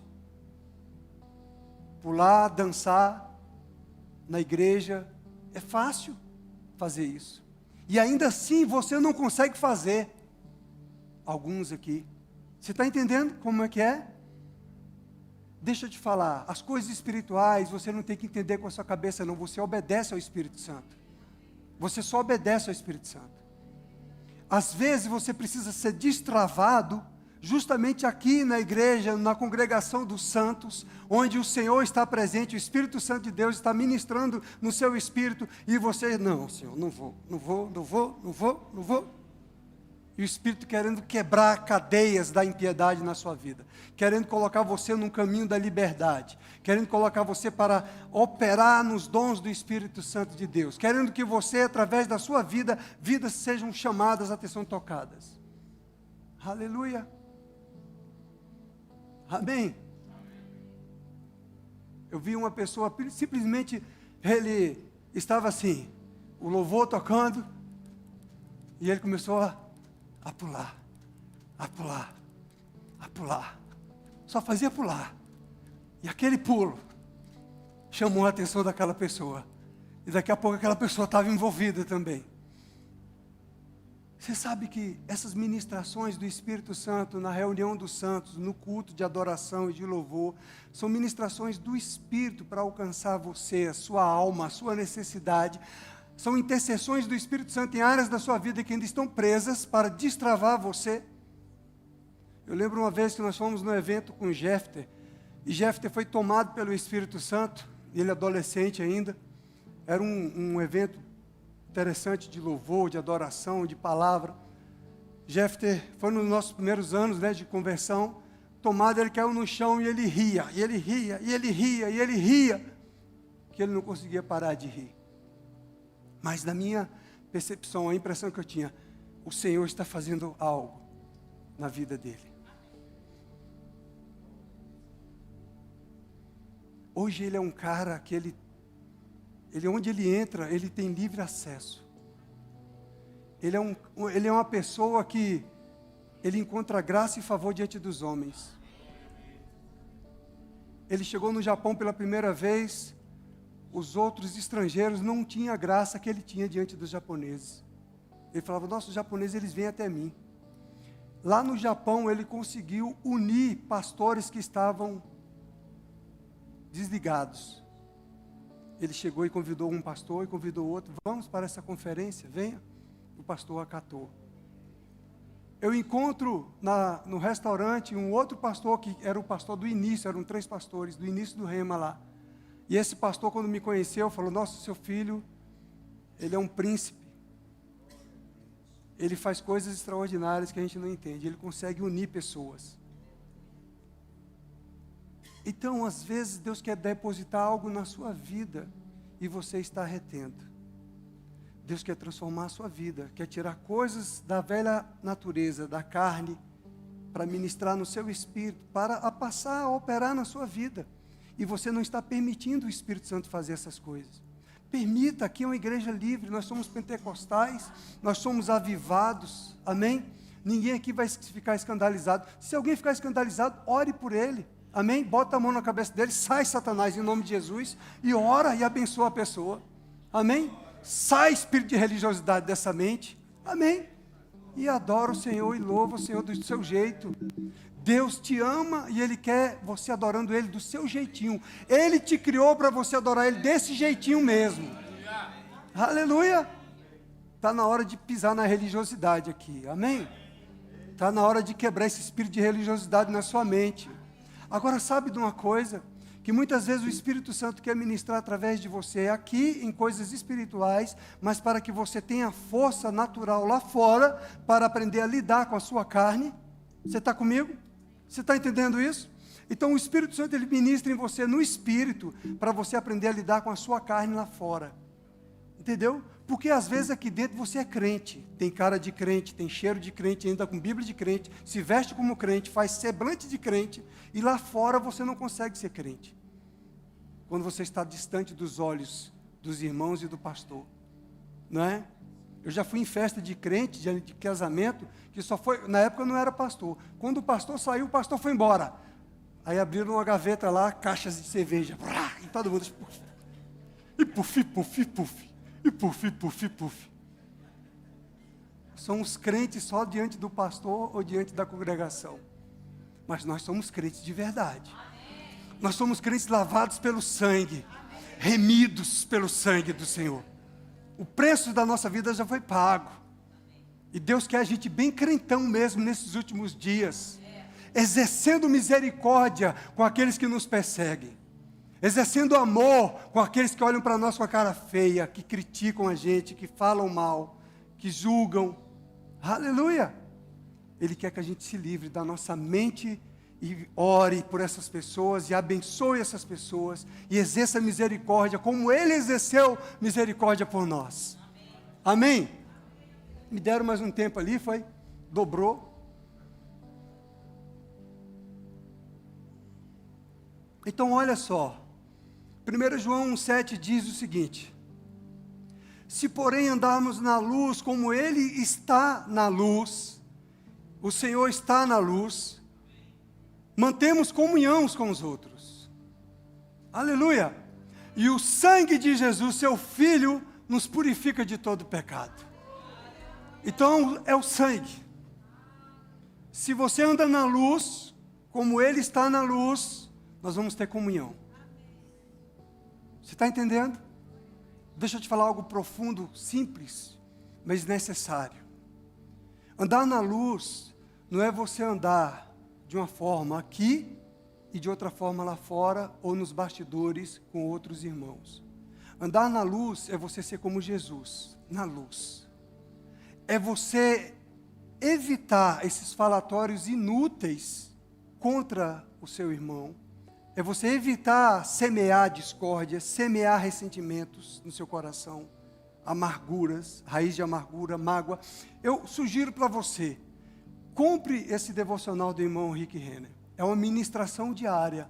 Pular, dançar na igreja, é fácil fazer isso. E ainda assim você não consegue fazer. Alguns aqui. Você está entendendo como é que é? Deixa eu te falar, as coisas espirituais você não tem que entender com a sua cabeça não, você obedece ao Espírito Santo. Você só obedece ao Espírito Santo. Às vezes você precisa ser destravado, justamente aqui na igreja, na congregação dos santos, onde o Senhor está presente, o Espírito Santo de Deus está ministrando no seu espírito, e você, não, Senhor, não vou. E o Espírito querendo quebrar cadeias da impiedade na sua vida, querendo colocar você num caminho da liberdade, querendo colocar você para operar nos dons do Espírito Santo de Deus, querendo que você, através da sua vida, vidas sejam chamadas, atenção, tocadas. Aleluia. Amém. Eu vi uma pessoa, simplesmente, ele estava assim, o louvor tocando, e ele começou a pular. Só fazia pular. E aquele pulo chamou a atenção daquela pessoa. E daqui a pouco aquela pessoa estava envolvida também. Você sabe que essas ministrações do Espírito Santo na reunião dos santos, no culto de adoração e de louvor, são ministrações do Espírito para alcançar você, a sua alma, a sua necessidade. São intercessões do Espírito Santo em áreas da sua vida que ainda estão presas para destravar você. Eu lembro uma vez que nós fomos no evento com Jefter, e Jefter foi tomado pelo Espírito Santo, ele adolescente ainda. Era um evento interessante de louvor, de adoração, de palavra. Jefter foi nos nossos primeiros anos, né, de conversão. Tomado, ele caiu no chão e ele ria, e ele ria, e ele ria, e ele ria, que ele não conseguia parar de rir. Mas na minha percepção, a impressão que eu tinha, o Senhor está fazendo algo na vida dele. Hoje ele é um cara que ele onde ele entra, ele tem livre acesso. Ele é uma pessoa que ele encontra graça e favor diante dos homens. Ele chegou no Japão pela primeira vez, os outros estrangeiros não tinham a graça que ele tinha diante dos japoneses. Ele falava, nossos japoneses, eles vêm até mim. Lá no Japão, ele conseguiu unir pastores que estavam desligados. Ele chegou e convidou um pastor e convidou outro, vamos para essa conferência, venha. O pastor acatou. Eu encontro no restaurante um outro pastor que era o pastor do início, eram 3 pastores, do início do Rema lá. E esse pastor, quando me conheceu, falou, nossa, seu filho, ele é um príncipe. Ele faz coisas extraordinárias que a gente não entende, ele consegue unir pessoas. Então, às vezes, Deus quer depositar algo na sua vida e você está retendo. Deus quer transformar a sua vida, quer tirar coisas da velha natureza, da carne, para ministrar no seu espírito, para passar a operar na sua vida. E você não está permitindo o Espírito Santo fazer essas coisas. Permita, aqui é uma igreja livre, nós somos pentecostais, nós somos avivados, amém? Ninguém aqui vai ficar escandalizado. Se alguém ficar escandalizado, ore por ele. Amém? Bota a mão na cabeça dele, sai Satanás em nome de Jesus e ora e abençoa a pessoa. Amém? Sai espírito de religiosidade dessa mente. Amém? E adora o Senhor e louva o Senhor do seu jeito. Deus te ama e Ele quer você adorando Ele do seu jeitinho. Ele te criou para você adorar Ele desse jeitinho mesmo. Aleluia! Está na hora de pisar na religiosidade aqui. Amém? Está na hora de quebrar esse espírito de religiosidade na sua mente. Agora, sabe de uma coisa? Que muitas vezes o Espírito Santo quer ministrar através de você aqui em coisas espirituais, mas para que você tenha força natural lá fora, para aprender a lidar com a sua carne. Você está comigo? Você está entendendo isso? Então o Espírito Santo, ele ministra em você no Espírito, para você aprender a lidar com a sua carne lá fora. Entendeu? Porque às vezes aqui dentro você é crente, tem cara de crente, tem cheiro de crente, anda com Bíblia de crente, se veste como crente, faz semblante de crente, e lá fora você não consegue ser crente. Quando você está distante dos olhos dos irmãos e do pastor, não é? Eu já fui em festa de crente, de casamento, que só foi, na época eu não era pastor. Quando o pastor saiu, o pastor foi embora. Aí abriram uma gaveta lá, caixas de cerveja, e todo mundo, e puf, puf, puf. E puf, puf, puf. Somos crentes só diante do pastor ou diante da congregação. Mas nós somos crentes de verdade. Nós somos crentes lavados pelo sangue, remidos pelo sangue do Senhor. O preço da nossa vida já foi pago. E Deus quer a gente bem crentão mesmo nesses últimos dias, exercendo misericórdia com aqueles que nos perseguem. Exercendo amor com aqueles que olham para nós com a cara feia, que criticam a gente, que falam mal, que julgam. Aleluia! Ele quer que a gente se livre da nossa mente e ore por essas pessoas e abençoe essas pessoas e exerça misericórdia como Ele exerceu misericórdia por nós. Amém? Me deram mais um tempo ali, foi? Dobrou. Então olha só. 1 João 1,7 diz o seguinte: se porém andarmos na luz como Ele está na luz, o Senhor está na luz, mantemos comunhão uns com os outros. Aleluia! E o sangue de Jesus, seu Filho, nos purifica de todo pecado. Então, é o sangue. Se você anda na luz, como Ele está na luz, nós vamos ter comunhão. Você está entendendo? Deixa eu te falar algo profundo, simples, mas necessário. Andar na luz não é você andar de uma forma aqui e de outra forma lá fora ou nos bastidores com outros irmãos. Andar na luz é você ser como Jesus, na luz. É você evitar esses falatórios inúteis contra o seu irmão. É você evitar semear discórdia, semear ressentimentos no seu coração, amarguras, raiz de amargura, mágoa. Eu sugiro para você, compre esse devocional do irmão Rick Renner. É uma ministração diária.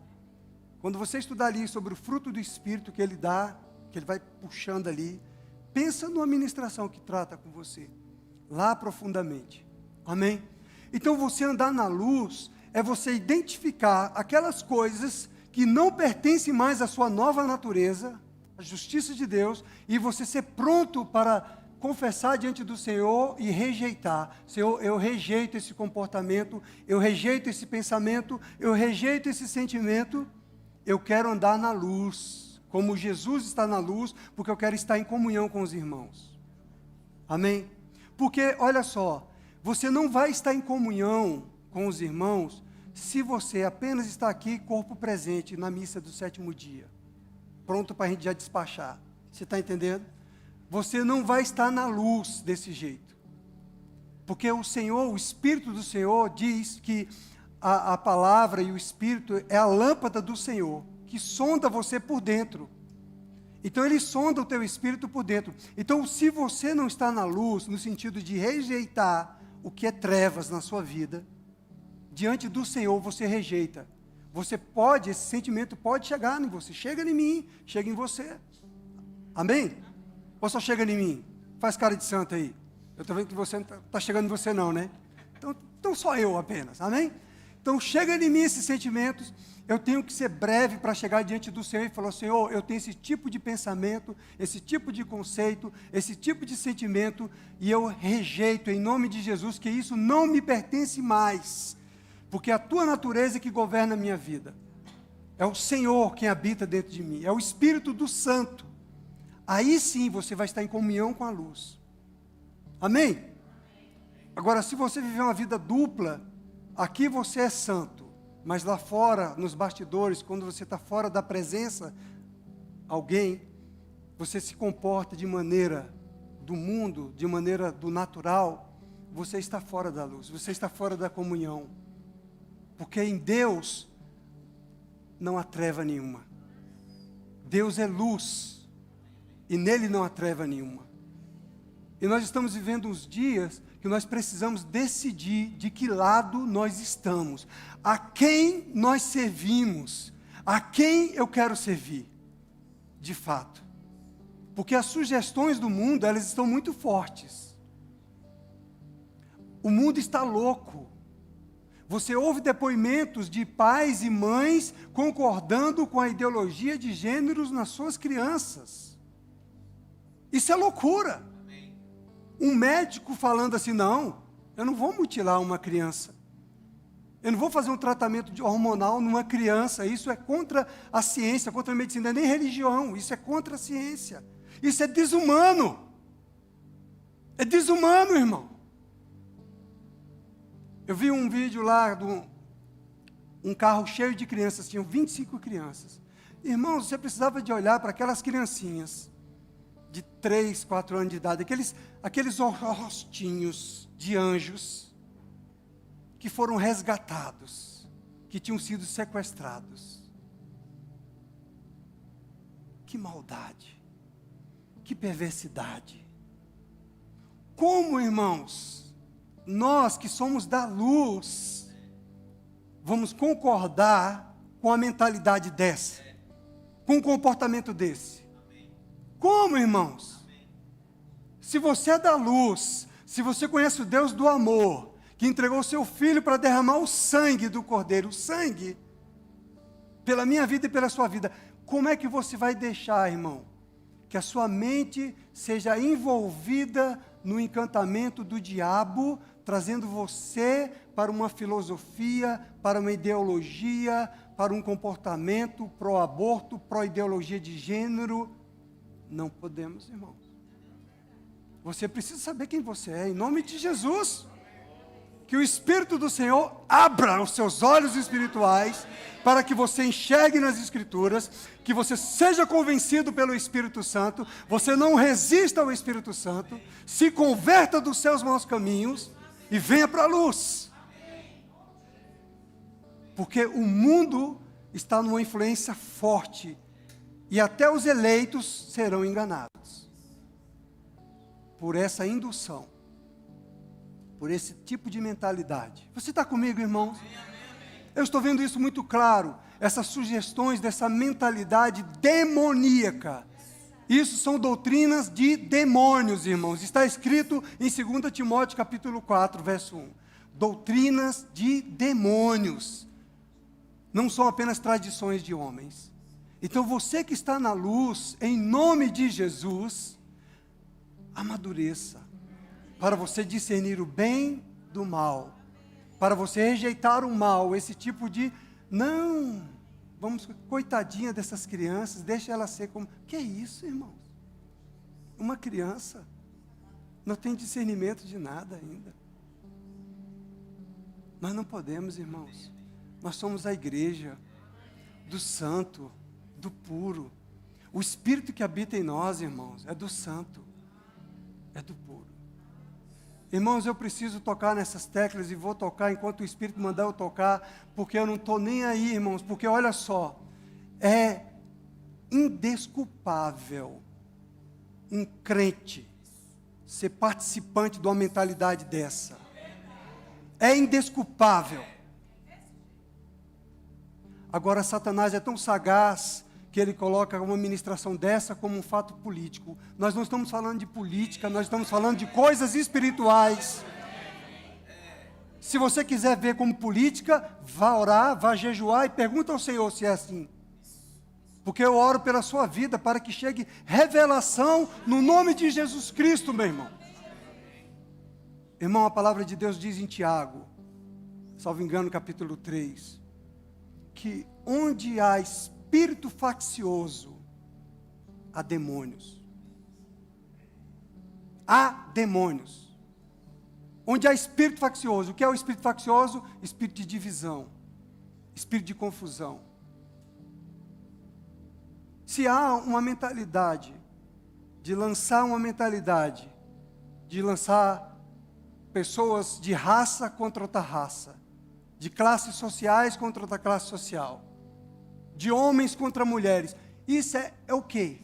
Quando você estudar ali sobre o fruto do Espírito que ele dá, que ele vai puxando ali, pensa numa ministração que trata com você, lá profundamente. Amém? Então você andar na luz é você identificar aquelas coisas que não pertencem mais à sua nova natureza, a justiça de Deus, e você ser pronto para confessar diante do Senhor e rejeitar. Senhor, eu rejeito esse comportamento, eu rejeito esse pensamento, eu rejeito esse sentimento, eu quero andar na luz, como Jesus está na luz, porque eu quero estar em comunhão com os irmãos. Amém? Porque, olha só, você não vai estar em comunhão com os irmãos se você apenas está aqui, corpo presente, na missa do 7º dia, pronto para a gente já despachar. Você está entendendo? Você não vai estar na luz desse jeito. Porque o Senhor, o Espírito do Senhor, diz que a palavra e o Espírito é a lâmpada do Senhor, que sonda você por dentro. Então ele sonda o teu espírito por dentro. Então se você não está na luz, no sentido de rejeitar o que é trevas na sua vida, diante do Senhor você rejeita. Você pode, esse sentimento pode chegar em você. Chega em mim, chega em você. Amém? Ou só chega em mim? Faz cara de santo aí. Eu estou vendo que você não está chegando em você não, né? Então só eu apenas. Amém? Então chega em mim esses sentimentos. Eu tenho que ser breve para chegar diante do Senhor e falar: Senhor, eu tenho esse tipo de pensamento, esse tipo de conceito, esse tipo de sentimento, e eu rejeito em nome de Jesus, que isso não me pertence mais, porque é a tua natureza que governa a minha vida. É o Senhor quem habita dentro de mim, é o Espírito do Santo. Aí sim você vai estar em comunhão com a luz. Amém? Agora, se você viver uma vida dupla, aqui você é santo, mas lá fora, nos bastidores, quando você está fora da presença, alguém, você se comporta de maneira do mundo, de maneira do natural, você está fora da luz, você está fora da comunhão. Porque em Deus não há treva nenhuma. Deus é luz, e nele não há treva nenhuma. E nós estamos vivendo uns dias que nós precisamos decidir de que lado nós estamos, a quem nós servimos, a quem eu quero servir, de fato. Porque as sugestões do mundo, elas estão muito fortes. O mundo está louco. Você ouve depoimentos de pais e mães concordando com a ideologia de gêneros nas suas crianças. Isso é loucura. Um médico falando assim: não, eu não vou mutilar uma criança. Eu não vou fazer um tratamento hormonal numa criança. Isso é contra a ciência, contra a medicina, nem religião. Isso é contra a ciência. Isso é desumano. É desumano, irmão. Eu vi um vídeo lá de um carro cheio de crianças, tinham 25 crianças. Irmãos, você precisava de olhar para aquelas criancinhas de 3, 4 anos de idade, aqueles rostinhos de anjos que foram resgatados, que tinham sido sequestrados. Que maldade, que perversidade. Como, irmãos, nós que somos da luz, vamos concordar com a mentalidade dessa, com o comportamento desse? Como, irmãos? Se você é da luz, se você conhece o Deus do amor, que entregou o seu Filho para derramar o sangue do Cordeiro, o sangue, pela minha vida e pela sua vida, como é que você vai deixar, irmão, que a sua mente seja envolvida no encantamento do diabo, trazendo você para uma filosofia, para uma ideologia, para um comportamento pró-aborto, pró-ideologia de gênero. Não podemos, irmãos. Você precisa saber quem você é, em nome de Jesus. Que o Espírito do Senhor abra os seus olhos espirituais, para que você enxergue nas Escrituras, que você seja convencido pelo Espírito Santo, você não resista ao Espírito Santo, se converta dos seus maus caminhos e venha para a luz. Porque o mundo está numa influência forte, e até os eleitos serão enganados por essa indução, por esse tipo de mentalidade. Você está comigo, irmãos? Eu estou vendo isso muito claro, essas sugestões dessa mentalidade demoníaca. Isso são doutrinas de demônios, irmãos. Está escrito em 2 Timóteo capítulo 4, verso 1. Doutrinas de demônios. Não são apenas tradições de homens. Então você que está na luz, em nome de Jesus, amadureça, para você discernir o bem do mal, para você rejeitar o mal, esse tipo de, não, vamos, coitadinha dessas crianças, deixa ela ser como, que é isso, irmãos? Uma criança não tem discernimento de nada ainda. Nós não podemos, irmãos, nós somos a igreja do santo, do puro. O Espírito que habita em nós, irmãos, é do santo, é do puro. Irmãos, eu preciso tocar nessas teclas e vou tocar enquanto o Espírito mandar eu tocar, porque eu não estou nem aí, irmãos, porque olha só, é indesculpável um crente ser participante de uma mentalidade dessa. É indesculpável. Agora, Satanás é tão sagaz que ele coloca uma ministração dessa como um fato político. Nós não estamos falando de política, nós estamos falando de coisas espirituais. Se você quiser ver como política, vá orar, vá jejuar e pergunta ao Senhor se é assim. Porque eu oro pela sua vida para que chegue revelação no nome de Jesus Cristo, meu irmão. Irmão, a palavra de Deus diz em Tiago, salvo engano, capítulo 3, que onde há espírito faccioso, há demônios. Há demônios. Onde há espírito faccioso, o que é o espírito faccioso? Espírito de divisão, espírito de confusão. Se há uma mentalidade de lançar pessoas de raça contra outra raça, de classes sociais contra outra classe social, de homens contra mulheres, isso é o quê?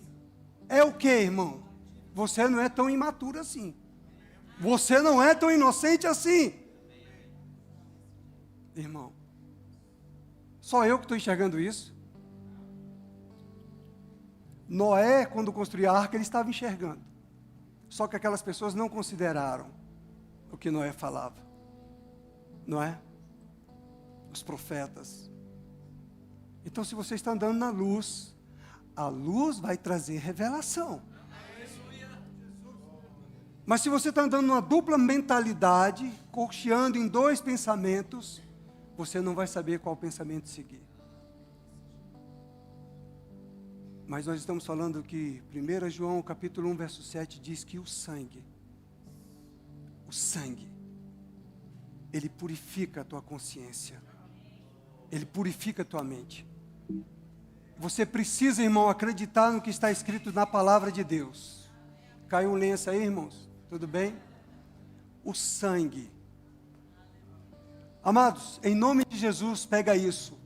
É o quê, irmão? Você não é tão imaturo assim. Você não é tão inocente assim. Irmão, só eu que estou enxergando isso? Noé, quando construiu a arca, ele estava enxergando. Só que aquelas pessoas não consideraram o que Noé falava. Não é? Os profetas. Então, se você está andando na luz, a luz vai trazer revelação. Mas se você está andando numa dupla mentalidade, cocheando em dois pensamentos, você não vai saber qual pensamento seguir. Mas nós estamos falando que 1 João capítulo 1, verso 7 diz que o sangue, ele purifica a tua consciência, ele purifica a tua mente. Você precisa, irmão, acreditar no que está escrito na palavra de Deus. Caiu um lenço aí, irmãos? Tudo bem? O sangue. Amados, em nome de Jesus, pega isso.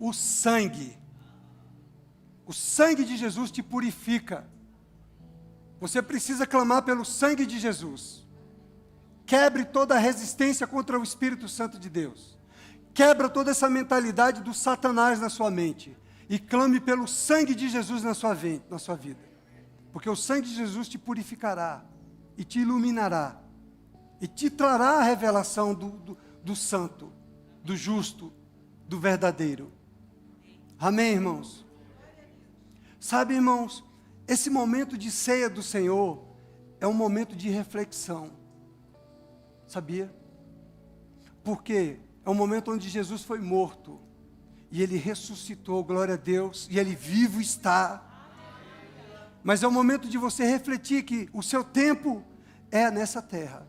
O sangue de Jesus te purifica. Você precisa clamar pelo sangue de Jesus. Quebre toda a resistência contra o Espírito Santo de Deus. Quebra toda essa mentalidade do Satanás na sua mente. E clame pelo sangue de Jesus na sua vida. Porque o sangue de Jesus te purificará. E te iluminará. E te trará a revelação do santo, do justo, do verdadeiro. Amém, irmãos? Sabe, irmãos, esse momento de ceia do Senhor é um momento de reflexão. Sabia? Porque é um momento onde Jesus foi morto. E Ele ressuscitou, glória a Deus. E Ele vivo está. Mas é um momento de você refletir que o seu tempo é nessa terra.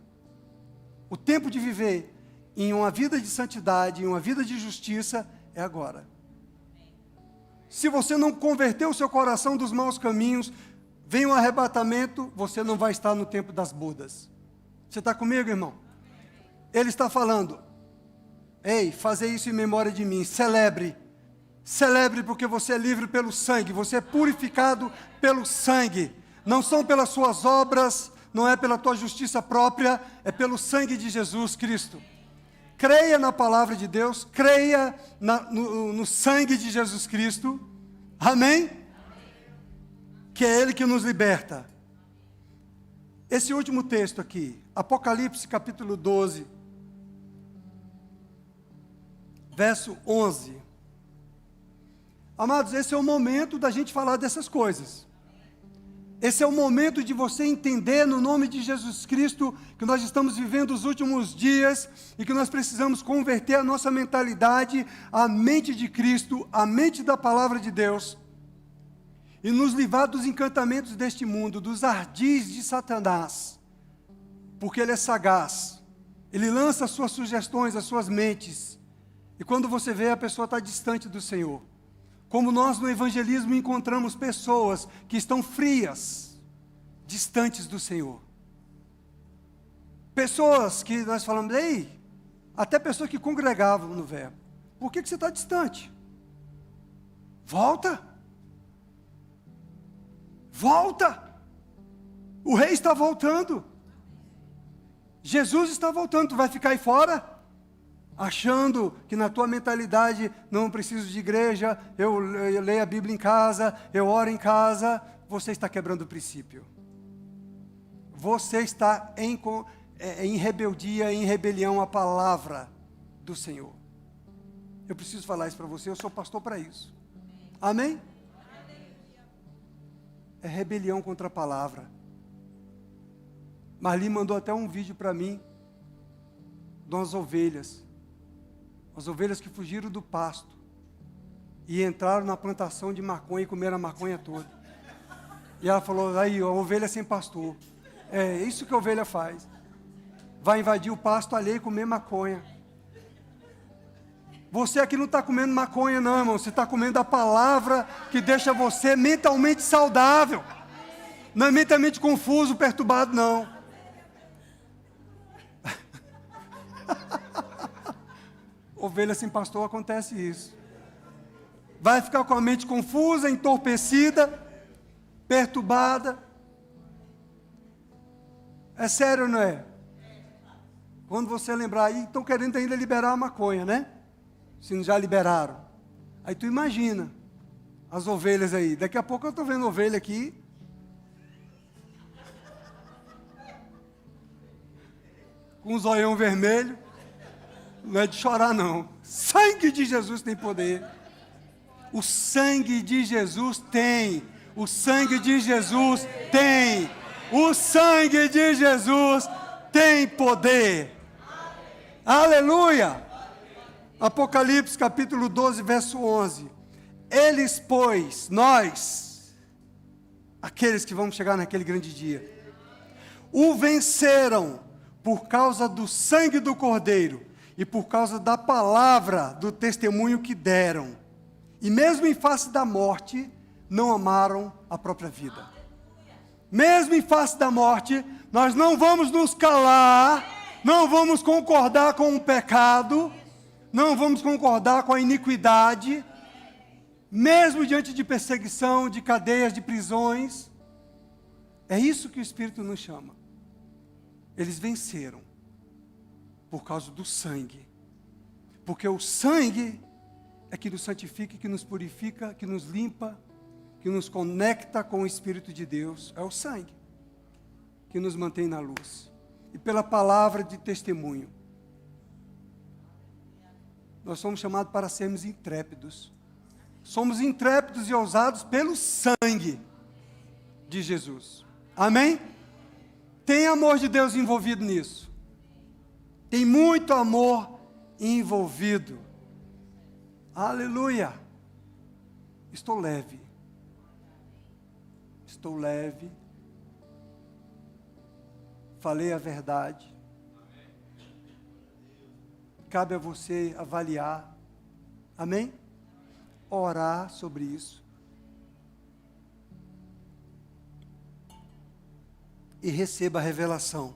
O tempo de viver em uma vida de santidade, em uma vida de justiça, é agora. Se você não converter o seu coração dos maus caminhos, vem um arrebatamento, você não vai estar no tempo das bodas. Você está comigo, irmão? Ele está falando, ei, fazer isso em memória de mim, celebre. Celebre porque você é livre pelo sangue, você é purificado pelo sangue. Não são pelas suas obras, não é pela tua justiça própria, é pelo sangue de Jesus Cristo. Creia na palavra de Deus, creia no sangue de Jesus Cristo. Amém? Que é Ele que nos liberta. Esse último texto aqui, Apocalipse capítulo 12, verso 11. Amados, esse é o momento da gente falar dessas coisas. Esse é o momento de você entender, no nome de Jesus Cristo, que nós estamos vivendo os últimos dias e que nós precisamos converter a nossa mentalidade à mente de Cristo, à mente da palavra de Deus, e nos livrar dos encantamentos deste mundo, dos ardis de Satanás, porque ele é sagaz, ele lança as suas sugestões, as suas mentes, e quando você vê, a pessoa está distante do Senhor. Como nós no evangelismo encontramos pessoas que estão frias, distantes do Senhor. Pessoas que nós falamos, ei, até pessoas que congregavam no verbo. Por que você está distante? Volta. Volta. O rei está voltando. Jesus está voltando, tu vai ficar aí fora? Achando que na tua mentalidade, não preciso de igreja, eu leio a Bíblia em casa, eu oro em casa, você está quebrando o princípio. Você está em rebeldia, em rebelião à palavra do Senhor. Eu preciso falar isso para você, eu sou pastor para isso. Amém? É rebelião contra a palavra. Marli mandou até um vídeo para mim, de umas ovelhas. As ovelhas que fugiram do pasto e entraram na plantação de maconha e comeram a maconha toda. E ela falou, aí, a ovelha sem pastor. É isso que a ovelha faz. Vai invadir o pasto alheio e comer maconha. Você aqui não está comendo maconha não, irmão. Você está comendo a palavra que deixa você mentalmente saudável. Não é mentalmente confuso, perturbado, não. Ovelha sem pastor, acontece isso. Vai ficar com a mente confusa, entorpecida, perturbada. É sério, não é? Quando você lembrar aí, estão querendo ainda liberar a maconha, né? Se não já liberaram. Aí tu imagina as ovelhas aí. Daqui a pouco eu estou vendo ovelha aqui. Com um zoião vermelho. Não é de chorar não. Sangue de Jesus tem poder. O sangue de Jesus tem. O sangue de Jesus tem. O sangue de Jesus tem poder. Aleluia. Apocalipse capítulo 12, verso 11. Eles, pois, nós, aqueles que vamos chegar naquele grande dia, o venceram por causa do sangue do Cordeiro e por causa da palavra do testemunho que deram. E mesmo em face da morte, não amaram a própria vida. Mesmo em face da morte, nós não vamos nos calar, não vamos concordar com o pecado, não vamos concordar com a iniquidade, mesmo diante de perseguição, de cadeias, de prisões. É isso que o Espírito nos chama. Eles venceram por causa do sangue. Porque o sangue é que nos santifica, que nos purifica, que nos limpa, que nos conecta com o Espírito de Deus. É o sangue que nos mantém na luz. E pela palavra de testemunho. Nós somos chamados para sermos intrépidos. Somos intrépidos e ousados pelo sangue de Jesus. Amém? Tem amor de Deus envolvido nisso. Tem muito amor envolvido. Aleluia. Estou leve. Estou leve. Falei a verdade. Cabe a você avaliar. Amém? Orar sobre isso. E receba a revelação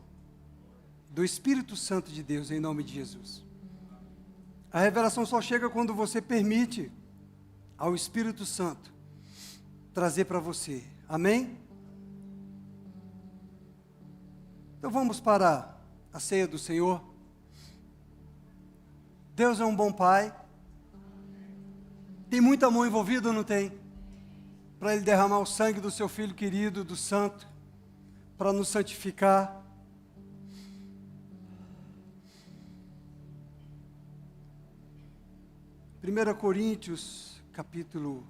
do Espírito Santo de Deus em nome de Jesus. A revelação só chega quando você permite ao Espírito Santo trazer para você. Amém? Então vamos para a ceia do Senhor. Deus é um bom Pai. Tem muito amor envolvido ou não tem? Para Ele derramar o sangue do seu Filho querido, do Santo, para nos santificar. Primeira Coríntios, capítulo...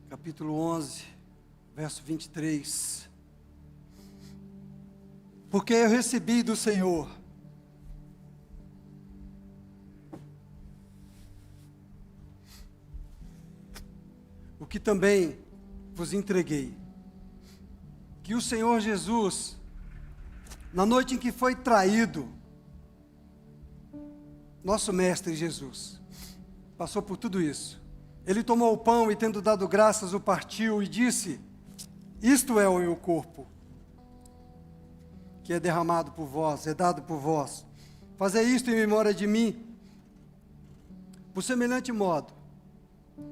Capítulo 11, verso 23. Porque eu recebi do Senhor o que também vos entreguei, que o Senhor Jesus, na noite em que foi traído, nosso Mestre Jesus, passou por tudo isso. Ele tomou o pão e, tendo dado graças, o partiu e disse: isto é o meu corpo, que é derramado por vós, é dado por vós. Fazei isto em memória de mim. Por semelhante modo,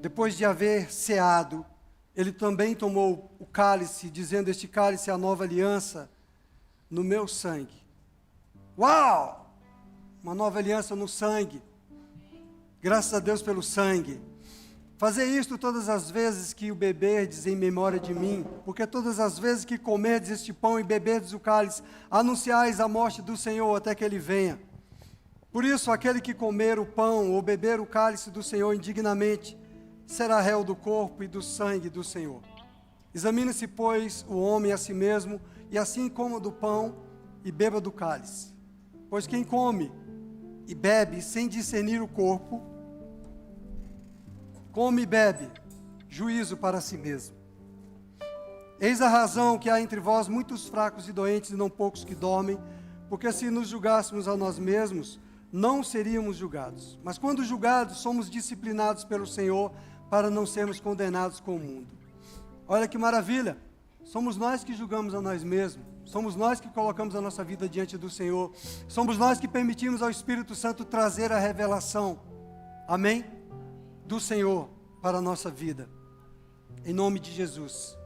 depois de haver ceado, ele também tomou o cálice, dizendo: este cálice é a nova aliança no meu sangue. Uau! Uma nova aliança no sangue. Graças a Deus pelo sangue. Fazei isto todas as vezes que o beberdes em memória de mim, porque todas as vezes que comerdes este pão e beberdes o cálice, anunciais a morte do Senhor até que Ele venha. Por isso, aquele que comer o pão ou beber o cálice do Senhor indignamente, será réu do corpo e do sangue do Senhor. Examine-se, pois, o homem a si mesmo, e assim coma do pão e beba do cálice. Pois quem come e bebe sem discernir o corpo, come e bebe juízo para si mesmo. Eis a razão que há entre vós muitos fracos e doentes e não poucos que dormem, porque se nos julgássemos a nós mesmos, não seríamos julgados. Mas quando julgados, somos disciplinados pelo Senhor, para não sermos condenados com o mundo. Olha que maravilha! Somos nós que julgamos a nós mesmos. Somos nós que colocamos a nossa vida diante do Senhor. Somos nós que permitimos ao Espírito Santo trazer a revelação. Amém? Do Senhor para a nossa vida. Em nome de Jesus.